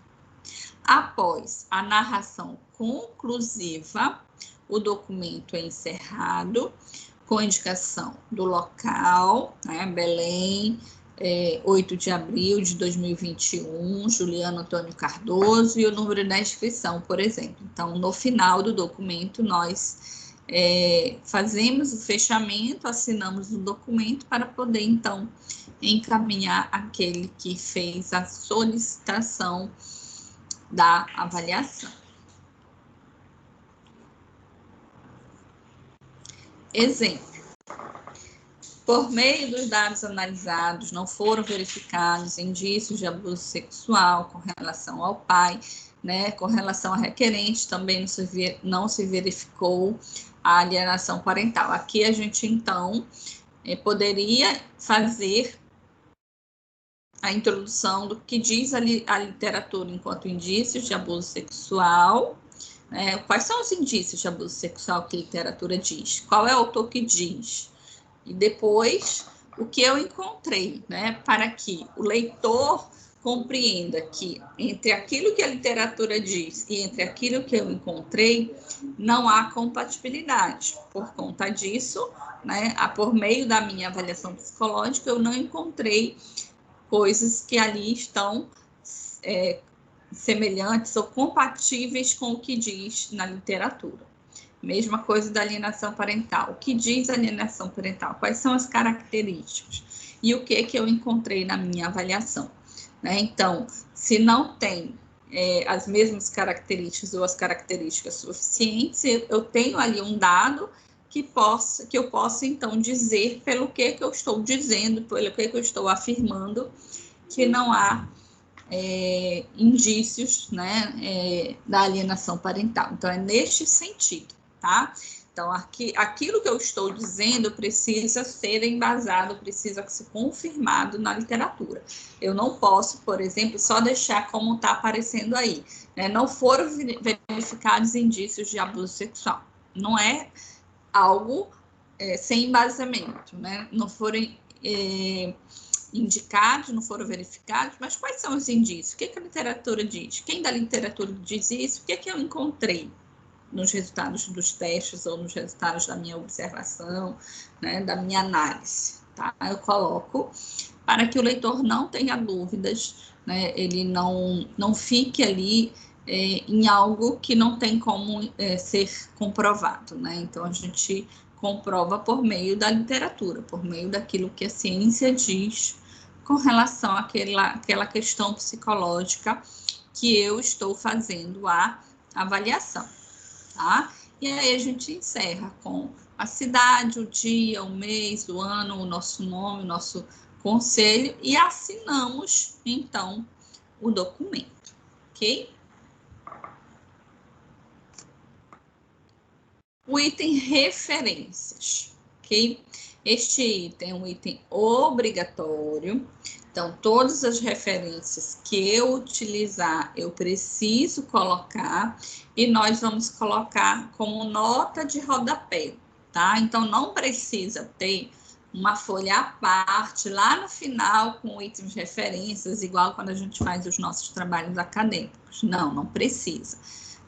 Após a narração conclusiva, o documento é encerrado com indicação do local, né, Belém, 8 de abril de 2021, Juliano Antônio Cardoso, e o número da inscrição, por exemplo. Então, no final do documento, nós fazemos o fechamento, assinamos o documento para poder, então, encaminhar aquele que fez a solicitação da avaliação. Exemplo. Por meio dos dados analisados, não foram verificados indícios de abuso sexual com relação ao pai, né? Com relação a requerente, também não se verificou a alienação parental. Aqui a gente, então, poderia fazer a introdução do que diz a literatura enquanto indícios de abuso sexual. Quais são os indícios de abuso sexual que a literatura diz? Qual é o autor que diz? E depois, o que eu encontrei, né, para que o leitor compreenda que entre aquilo que a literatura diz e entre aquilo que eu encontrei, não há compatibilidade. Por conta disso, né, por meio da minha avaliação psicológica, eu não encontrei coisas que ali estão semelhantes ou compatíveis com o que diz na literatura. Mesma coisa da alienação parental. O que diz a alienação parental? Quais são as características? E o que eu encontrei na minha avaliação? Né? Então, se não tem as mesmas características ou as características suficientes, eu tenho ali um dado que eu posso, então, dizer pelo que eu estou dizendo, pelo que eu estou afirmando, que não há indícios, né, da alienação parental. Então, é neste sentido, tá? Então, aquilo que eu estou dizendo precisa ser embasado, precisa ser confirmado na literatura. Eu não posso, por exemplo, só deixar como está aparecendo aí, né? Não foram verificados indícios de abuso sexual. Não é algo sem embasamento, né? Não foram indicados, não foram verificados, mas quais são os indícios? O que a literatura diz? Quem da literatura diz isso? O que eu encontrei nos resultados dos testes ou nos resultados da minha observação, né, da minha análise, tá? Eu coloco para que o leitor não tenha dúvidas, né, ele não fique ali em algo que não tem como ser comprovado, né? Então, a gente comprova por meio da literatura, por meio daquilo que a ciência diz com relação àquela questão psicológica que eu estou fazendo a avaliação, tá? E aí a gente encerra com a cidade, o dia, o mês, o ano, o nosso nome, o nosso conselho e assinamos, então, o documento, ok? O item referências, ok? Este item é um item obrigatório, então todas as referências que eu utilizar, eu preciso colocar e nós vamos colocar como nota de rodapé, tá? Então não precisa ter uma folha à parte lá no final com itens de referências, igual quando a gente faz os nossos trabalhos acadêmicos. Não precisa.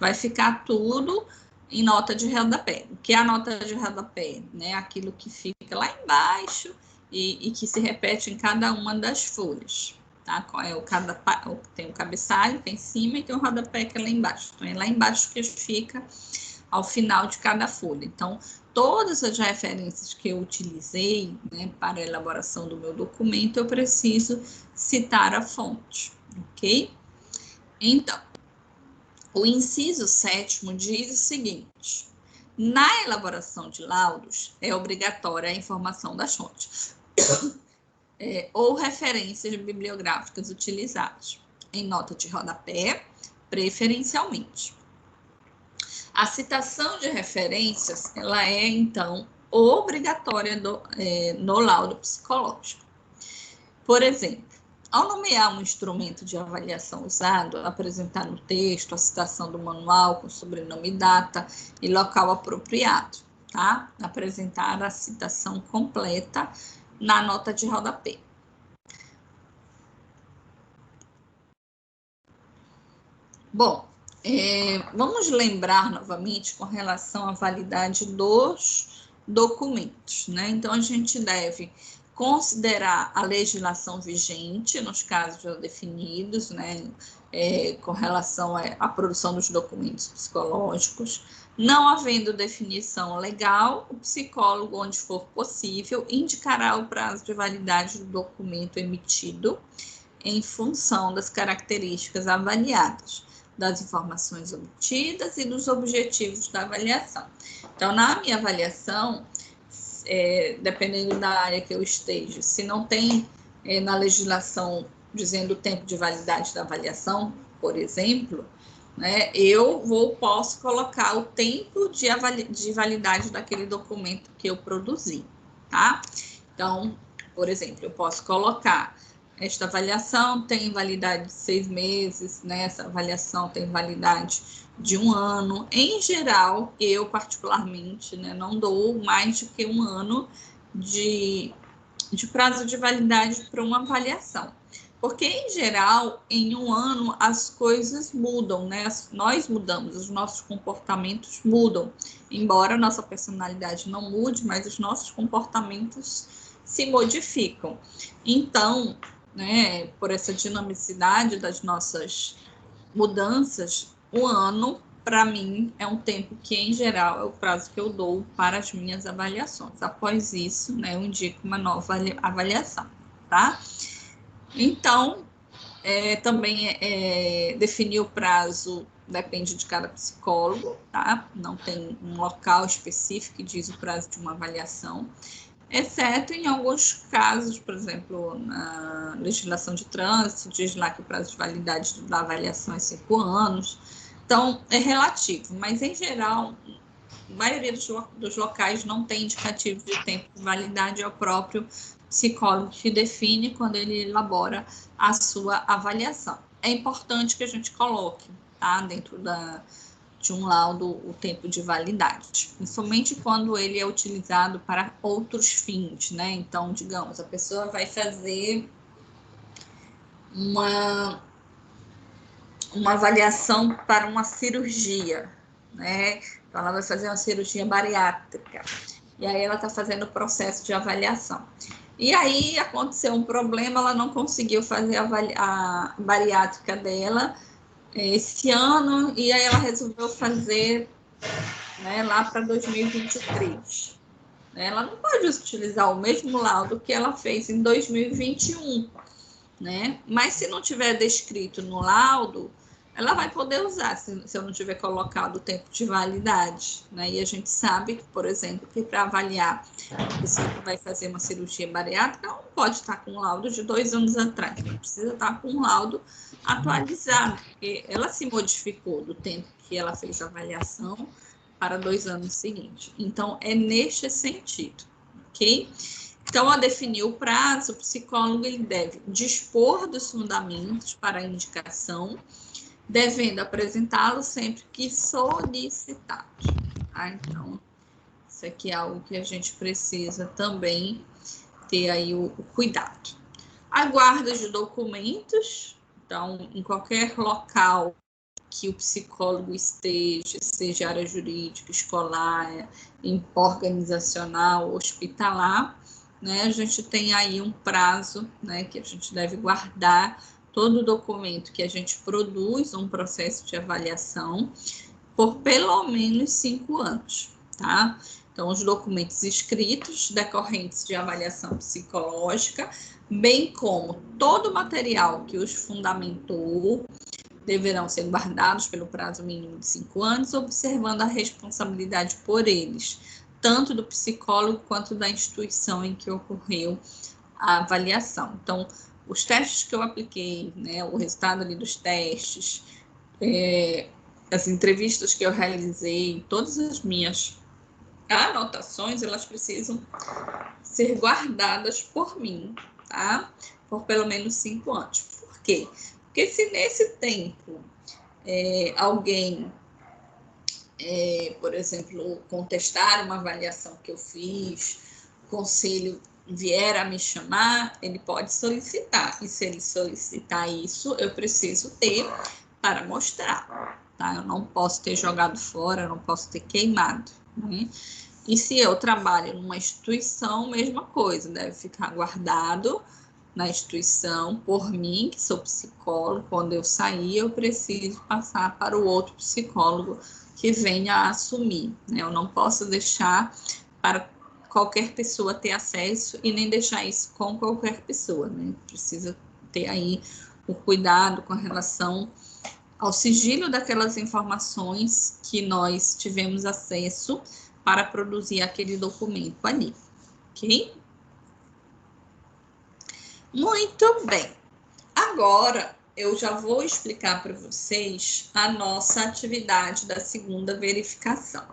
Vai ficar tudo em nota de rodapé. O que é a nota de rodapé? Né? Aquilo que fica lá embaixo e que se repete em cada uma das folhas. Tá? Tem o cabeçalho que é em cima e tem o rodapé que é lá embaixo. Então, é lá embaixo que fica ao final de cada folha. Então, todas as referências que eu utilizei, né, para a elaboração do meu documento, eu preciso citar a fonte, ok? Então, o inciso 7º diz o seguinte: na elaboração de laudos, é obrigatória a informação das fontes ou referências bibliográficas utilizadas, em nota de rodapé, preferencialmente. A citação de referências, ela é, então, obrigatória no laudo psicológico. Por exemplo, ao nomear um instrumento de avaliação usado, apresentar no texto a citação do manual com sobrenome e data e local apropriado, tá? Apresentar a citação completa na nota de rodapé. Bom, vamos lembrar novamente com relação à validade dos documentos, né? Então, a gente deve considerar a legislação vigente, nos casos já definidos, né? Com relação à produção dos documentos psicológicos. Não havendo definição legal, o psicólogo, onde for possível, indicará o prazo de validade do documento emitido em função das características avaliadas, das informações obtidas e dos objetivos da avaliação. Então, na minha avaliação, dependendo da área que eu esteja, se não tem na legislação dizendo o tempo de validade da avaliação, por exemplo, né, posso colocar o tempo de validade daquele documento que eu produzi, tá? Então, por exemplo, eu posso colocar: esta avaliação tem validade de 6 meses, né? Essa avaliação tem validade de 1 ano. Em geral, eu particularmente, né, não dou mais do que 1 ano de prazo de validade para uma avaliação. Porque, em geral, em 1 ano, as coisas mudam, né? Nós mudamos, os nossos comportamentos mudam. Embora a nossa personalidade não mude, mas os nossos comportamentos se modificam. Então, né, por essa dinamicidade das nossas mudanças, 1 ano, para mim, é um tempo que, em geral, é o prazo que eu dou para as minhas avaliações. Após isso, né, eu indico uma nova avaliação, tá? Então, também definir o prazo depende de cada psicólogo, tá? Não tem um local específico que diz o prazo de uma avaliação, exceto em alguns casos, por exemplo, na legislação de trânsito, diz lá que o prazo de validade da avaliação é 5 anos. Então, é relativo, mas, em geral, a maioria dos locais não tem indicativo de tempo de validade, é o próprio psicólogo que define quando ele elabora a sua avaliação. É importante que a gente coloque, tá, dentro de um laudo o tempo de validade, principalmente quando ele é utilizado para outros fins, né? Então, digamos, a pessoa vai fazer uma avaliação para uma cirurgia, né? Então, ela vai fazer uma cirurgia bariátrica, e aí ela está fazendo o processo de avaliação. E aí aconteceu um problema, ela não conseguiu fazer a bariátrica dela esse ano, e aí ela resolveu fazer, né, lá para 2023. Ela não pode utilizar o mesmo laudo que ela fez em 2021, né? Mas se não tiver descrito no laudo, ela vai poder usar, se eu não tiver colocado o tempo de validade, né? E a gente sabe que, por exemplo, que para avaliar a pessoa que vai fazer uma cirurgia bariátrica, ela não pode estar com um laudo de 2 anos atrás, ela precisa estar com um laudo atualizado, porque ela se modificou do tempo que ela fez a avaliação para 2 anos seguintes. Então, é neste sentido, ok? Então, ao definir o prazo, o psicólogo ele deve dispor dos fundamentos para a indicação, devendo apresentá-lo sempre que solicitado. Tá? Então, isso aqui é algo que a gente precisa também ter aí o cuidado. A guarda de documentos, então, em qualquer local que o psicólogo esteja, seja área jurídica, escolar, organizacional, hospitalar, né, a gente tem aí um prazo, né, que a gente deve guardar todo o documento que a gente produz um processo de avaliação por pelo menos 5 anos, tá? Então, os documentos escritos decorrentes de avaliação psicológica, bem como todo o material que os fundamentou, deverão ser guardados pelo prazo mínimo de 5 anos, observando a responsabilidade por eles, tanto do psicólogo quanto da instituição em que ocorreu a avaliação. Então, os testes que eu apliquei, né, o resultado ali dos testes, as entrevistas que eu realizei, todas as minhas anotações, elas precisam ser guardadas por mim, tá? Por pelo menos 5 anos. Por quê? Porque se nesse tempo alguém, por exemplo, contestar uma avaliação que eu fiz, o conselho vier a me chamar, ele pode solicitar. E se ele solicitar isso, eu preciso ter para mostrar, tá? Eu não posso ter jogado fora, eu não posso ter queimado, né? E se eu trabalho numa instituição, mesma coisa, deve ficar guardado na instituição por mim, que sou psicólogo. Quando eu sair, eu preciso passar para o outro psicólogo que venha a assumir, né? Eu não posso deixar para qualquer pessoa ter acesso e nem deixar isso com qualquer pessoa, né? Precisa ter aí o cuidado com relação ao sigilo daquelas informações que nós tivemos acesso para produzir aquele documento ali, ok? Muito bem. Agora, eu já vou explicar para vocês a nossa atividade da segunda verificação.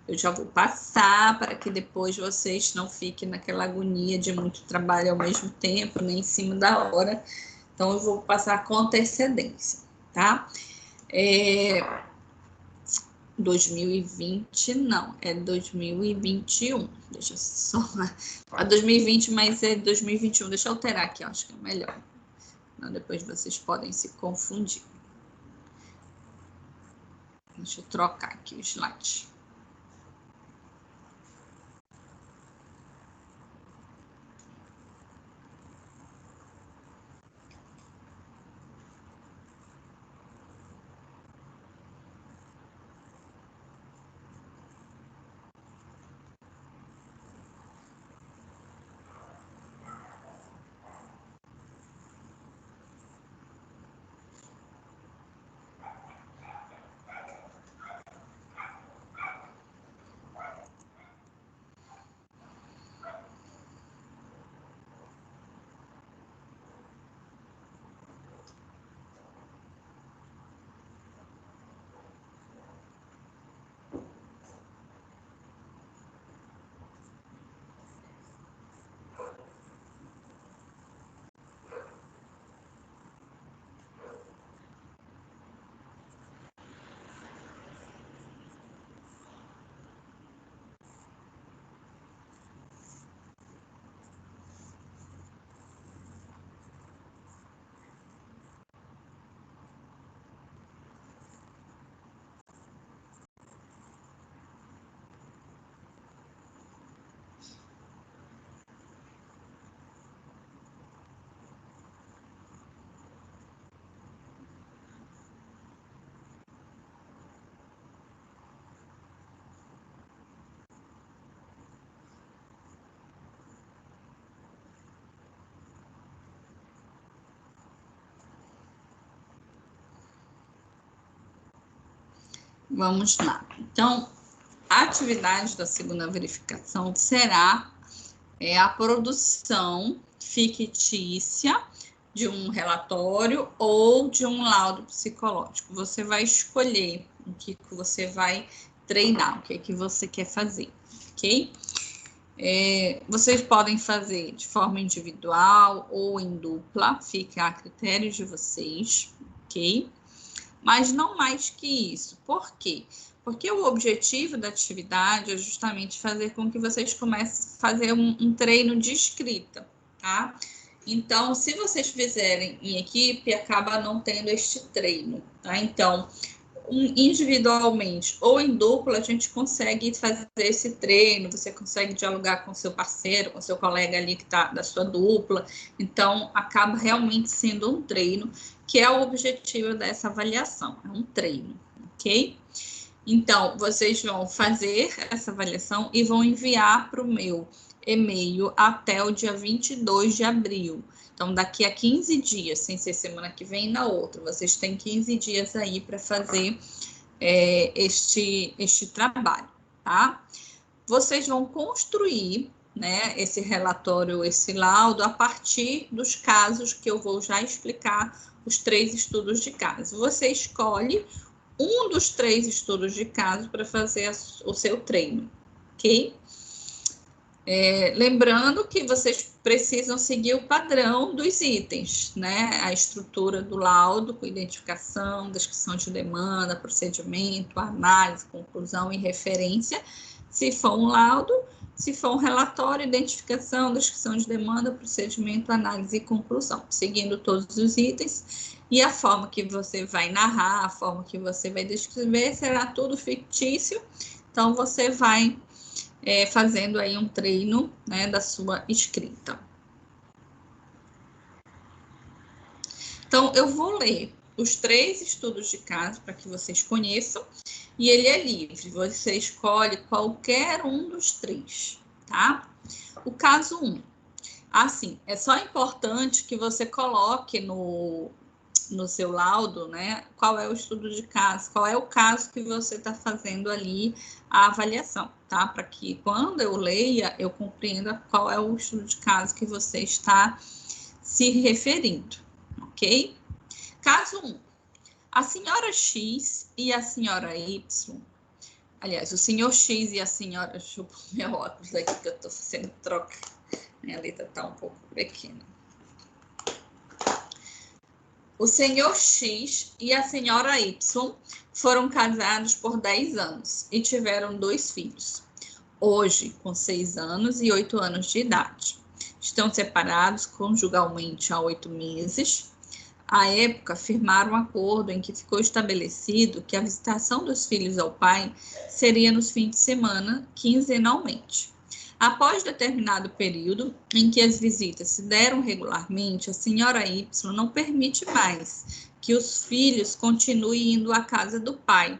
Eu já vou passar para que depois vocês não fiquem naquela agonia de muito trabalho ao mesmo tempo, nem em cima da hora. Então, eu vou passar com antecedência, tá? 2020 não, é 2021. Deixa eu só. É 2020, mas é 2021. Deixa eu alterar aqui, acho que é melhor. Não, depois vocês podem se confundir. Deixa eu trocar aqui o slide. Vamos lá. Então, a atividade da segunda verificação será a produção fictícia de um relatório ou de um laudo psicológico. Você vai escolher o que você vai treinar, o que você quer fazer, ok? Vocês podem fazer de forma individual ou em dupla, fica a critério de vocês, ok? Mas não mais que isso. Por quê? Porque o objetivo da atividade é justamente fazer com que vocês comecem a fazer um treino de escrita, tá? Então, se vocês fizerem em equipe, acaba não tendo este treino, tá? Então, individualmente ou em dupla, a gente consegue fazer esse treino, você consegue dialogar com seu parceiro, com seu colega ali que está da sua dupla. Então, acaba realmente sendo um treino, que é o objetivo dessa avaliação, é um treino, ok? Então, vocês vão fazer essa avaliação e vão enviar para o meu e-mail até o dia 22 de abril. Então, daqui a 15 dias, sem ser semana que vem e na outra, vocês têm 15 dias aí para fazer este trabalho, tá? Vocês vão construir, né, esse relatório, esse laudo, a partir dos casos que eu vou já explicar, os 3 estudos de caso. Você escolhe um dos 3 estudos de caso para fazer o seu treino, ok? Lembrando que vocês precisam seguir o padrão dos itens, né? A estrutura do laudo, com identificação, descrição de demanda, procedimento, análise, conclusão e referência. Se for um laudo, se for um relatório, identificação, descrição de demanda, procedimento, análise e conclusão, seguindo todos os itens. E a forma que você vai narrar, a forma que você vai descrever, será tudo fictício. Então, você vai fazendo aí um treino, né, da sua escrita. Então, eu vou ler os 3 estudos de caso para que vocês conheçam, e ele é livre, você escolhe qualquer um dos 3, tá? O caso 1, assim, é só importante que você coloque no seu laudo, né, qual é o estudo de caso, qual é o caso que você está fazendo ali a avaliação, tá? Para que quando eu leia, eu compreenda qual é o estudo de caso que você está se referindo, ok? Caso 1, a senhora X e a senhora Y, aliás, o senhor X e a senhora, deixa eu pôr meu óculos aqui que eu estou fazendo troca, minha letra está um pouco pequena. O senhor X e a senhora Y foram casados por 10 anos e tiveram 2 filhos, hoje com 6 anos e 8 anos de idade. Estão separados conjugalmente há 8 meses. À época, firmaram um acordo em que ficou estabelecido que a visitação dos filhos ao pai seria nos fins de semana, quinzenalmente. Após determinado período em que as visitas se deram regularmente, a senhora Y não permite mais que os filhos continuem indo à casa do pai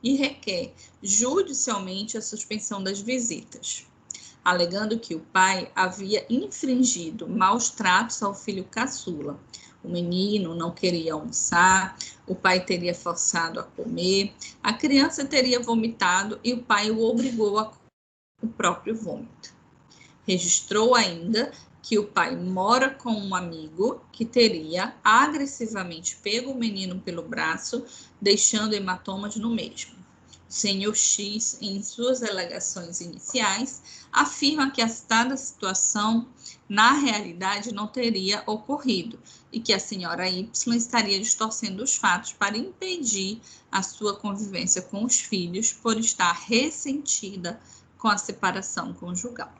e requer judicialmente a suspensão das visitas, alegando que o pai havia infringido maus tratos ao filho caçula. O menino não queria almoçar, o pai teria forçado a comer, a criança teria vomitado e o pai o obrigou a o próprio vômito. Registrou ainda que o pai mora com um amigo que teria agressivamente pego o menino pelo braço, deixando hematomas no mesmo. O senhor X, em suas alegações iniciais, afirma que a citada situação, na realidade, não teria ocorrido e que a senhora Y estaria distorcendo os fatos para impedir a sua convivência com os filhos por estar ressentida com a separação conjugal,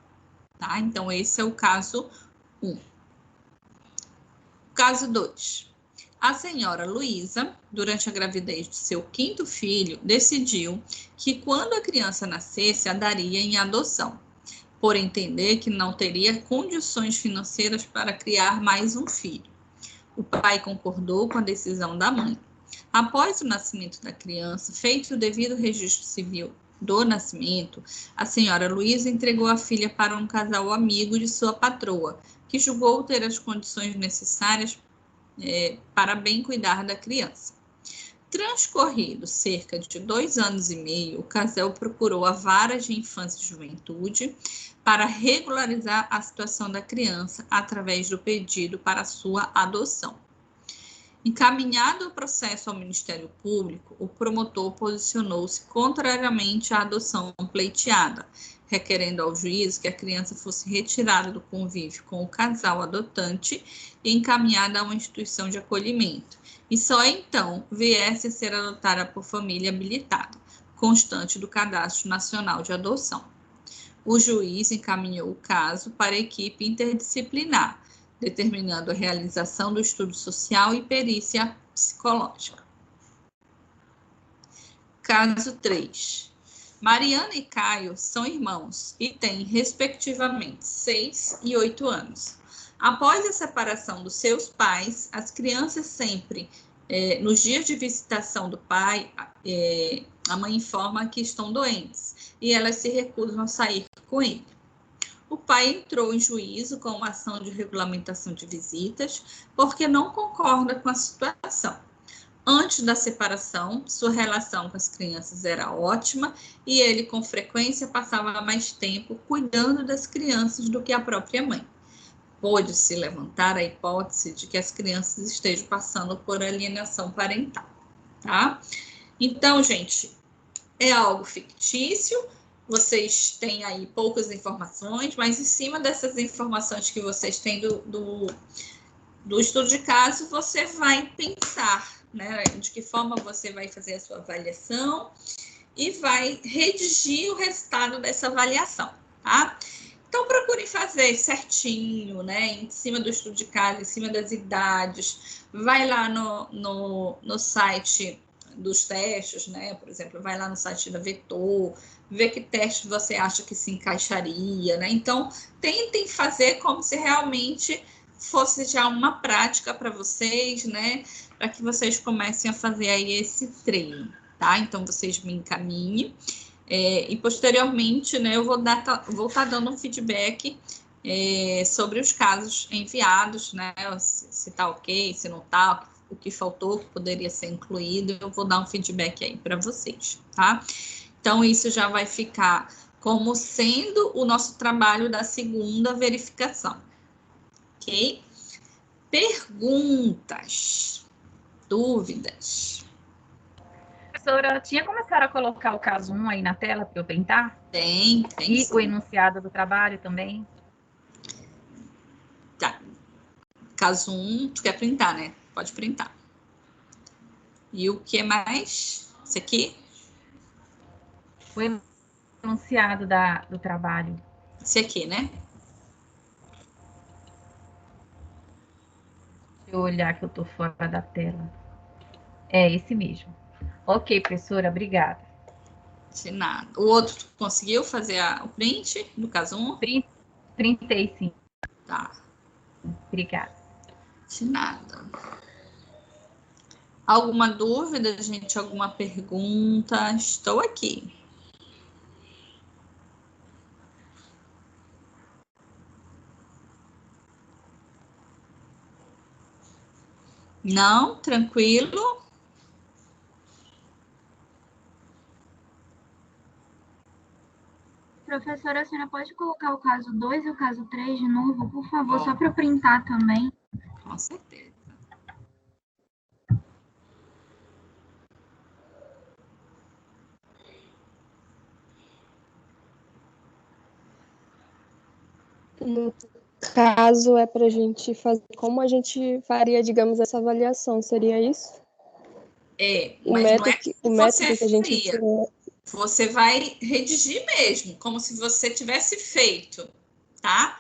tá? Então, esse é o caso 1. Caso 2. A senhora Luísa, durante a gravidez de seu 5º filho, decidiu que quando a criança nascesse, a daria em adoção, por entender que não teria condições financeiras para criar mais um filho. O pai concordou com a decisão da mãe. Após o nascimento da criança, feito o devido registro civil do nascimento, a senhora Luísa entregou a filha para um casal amigo de sua patroa, que julgou ter as condições necessárias para bem cuidar da criança. Transcorrido cerca de 2 anos e meio, o casal procurou a vara de infância e juventude para regularizar a situação da criança através do pedido para sua adoção. Encaminhado o processo ao Ministério Público, o promotor posicionou-se contrariamente à adoção pleiteada, requerendo ao juiz que a criança fosse retirada do convívio com o casal adotante e encaminhada a uma instituição de acolhimento, e só então viesse a ser adotada por família habilitada, constante do Cadastro Nacional de Adoção. O juiz encaminhou o caso para a equipe interdisciplinar, determinando a realização do estudo social e perícia psicológica. Caso 3. Mariana e Caio são irmãos e têm, respectivamente, 6 e 8 anos. Após a separação dos seus pais, as crianças sempre, nos dias de visitação do pai, a mãe informa que estão doentes e elas se recusam a sair com ele. O pai entrou em juízo com uma ação de regulamentação de visitas porque não concorda com a situação. Antes da separação, sua relação com as crianças era ótima e ele, com frequência, passava mais tempo cuidando das crianças do que a própria mãe. Pôde-se levantar a hipótese de que as crianças estejam passando por alienação parental, tá? Então, gente, é algo fictício, vocês têm aí poucas informações, mas em cima dessas informações que vocês têm do estudo de caso, você vai pensar, né, de que forma você vai fazer a sua avaliação e vai redigir o resultado dessa avaliação, tá? Então, procure fazer certinho, né, em cima do estudo de caso, em cima das idades, vai lá no site dos testes, né, por exemplo, vai lá no site da Vetor, vê que teste você acha que se encaixaria, né, então, tentem fazer como se realmente fosse já uma prática para vocês, né, para que vocês comecem a fazer aí esse treino, tá? Então, vocês me encaminhem. E posteriormente, né, eu vou estar dando um feedback sobre os casos enviados, né, se tá ok, se não tá, o que faltou, o que poderia ser incluído, eu vou dar um feedback aí para vocês, tá? Então, isso já vai ficar como sendo o nosso trabalho da segunda verificação, ok? Perguntas, dúvidas? Professora, tinha como a senhora colocar o caso 1 aí na tela para eu printar? Tem E sim. o enunciado do trabalho também? Tá. Caso 1, tu quer printar, né? Pode printar. E o que mais? Esse aqui? O enunciado do trabalho. Esse aqui, né? Deixa eu olhar que eu estou fora da tela. É esse mesmo. Ok, professora, obrigada. De nada. O outro, tu conseguiu fazer o print do caso 1? 35. Tá. Obrigada. De nada. Alguma dúvida, gente? Alguma pergunta? Estou aqui. Não? Tranquilo? Professora, a senhora pode colocar o caso 2 e o caso 3 de novo, por favor, só para printar também? Com certeza. No caso, é para a gente fazer como a gente faria, digamos, essa avaliação, seria isso? Mas não é o método que a gente tirou. Você vai redigir mesmo, como se você tivesse feito, tá?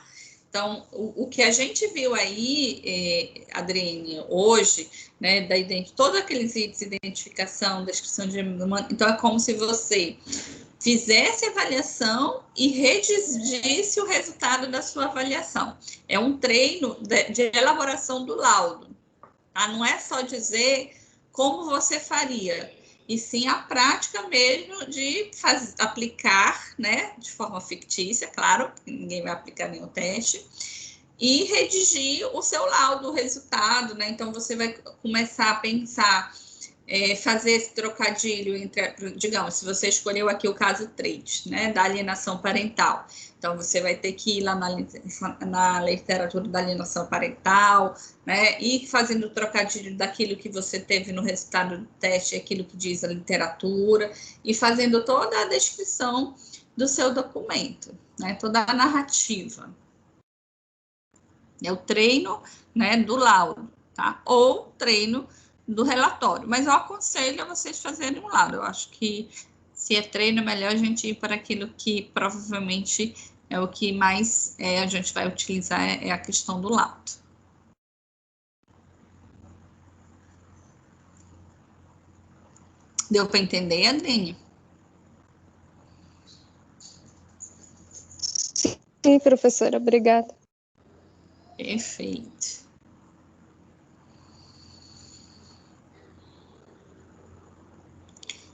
Então, o que a gente viu aí, Adriane, hoje, né, todos aqueles itens, identificação, descrição de demanda, então é como se você fizesse a avaliação e redigisse o resultado da sua avaliação. É um treino de elaboração do laudo, tá? Não é só dizer como você faria, e sim a prática mesmo de aplicar, né, de forma fictícia, claro, ninguém vai aplicar nenhum teste, e redigir o seu laudo, o resultado, né? Então, você vai começar a pensar, fazer esse trocadilho entre, digamos, se você escolheu aqui o caso 3, né, da alienação parental. Então, você vai ter que ir lá na literatura da alienação parental, né, e fazendo o trocadilho daquilo que você teve no resultado do teste, aquilo que diz a literatura, e fazendo toda a descrição do seu documento, né, toda a narrativa. É o treino, né, do laudo, tá? Ou treino do relatório. Mas eu aconselho a vocês fazerem um laudo. Eu acho que se é treino, é melhor a gente ir para aquilo que provavelmente é o que mais a gente vai utilizar, é a questão do laudo. Deu para entender, Adriane? Sim, professora, obrigada. Perfeito.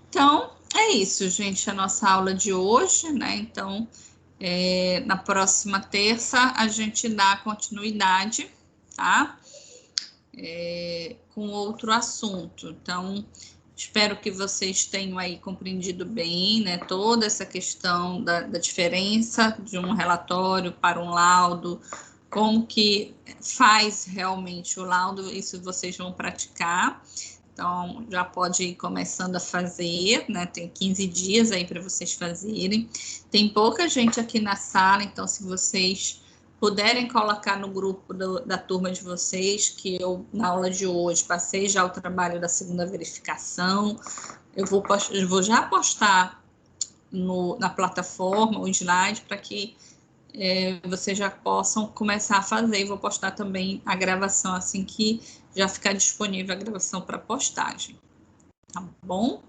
Então, é isso, gente, a nossa aula de hoje, né? Então, na próxima terça, a gente dá continuidade, tá? Com outro assunto. Então, espero que vocês tenham aí compreendido bem, né? Toda essa questão da diferença de um relatório para um laudo, como que faz realmente o laudo, isso vocês vão praticar, Então, já pode ir começando a fazer, né? Tem 15 dias aí para vocês fazerem. Tem pouca gente aqui na sala, então se vocês puderem colocar no grupo da turma de vocês, que eu, na aula de hoje, passei já o trabalho da segunda verificação. Eu vou já postar na plataforma o slide para que vocês já possam começar a fazer. E vou postar também a gravação assim que já ficar disponível a gravação para postagem. Tá bom?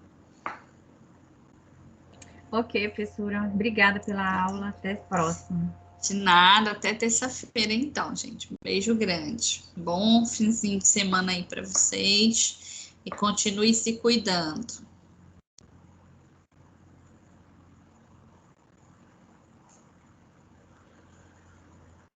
Ok, professora. Obrigada pela aula. Até a próxima. De nada, até terça-feira então, gente. Um beijo grande. Bom finzinho de semana aí para vocês e continue se cuidando.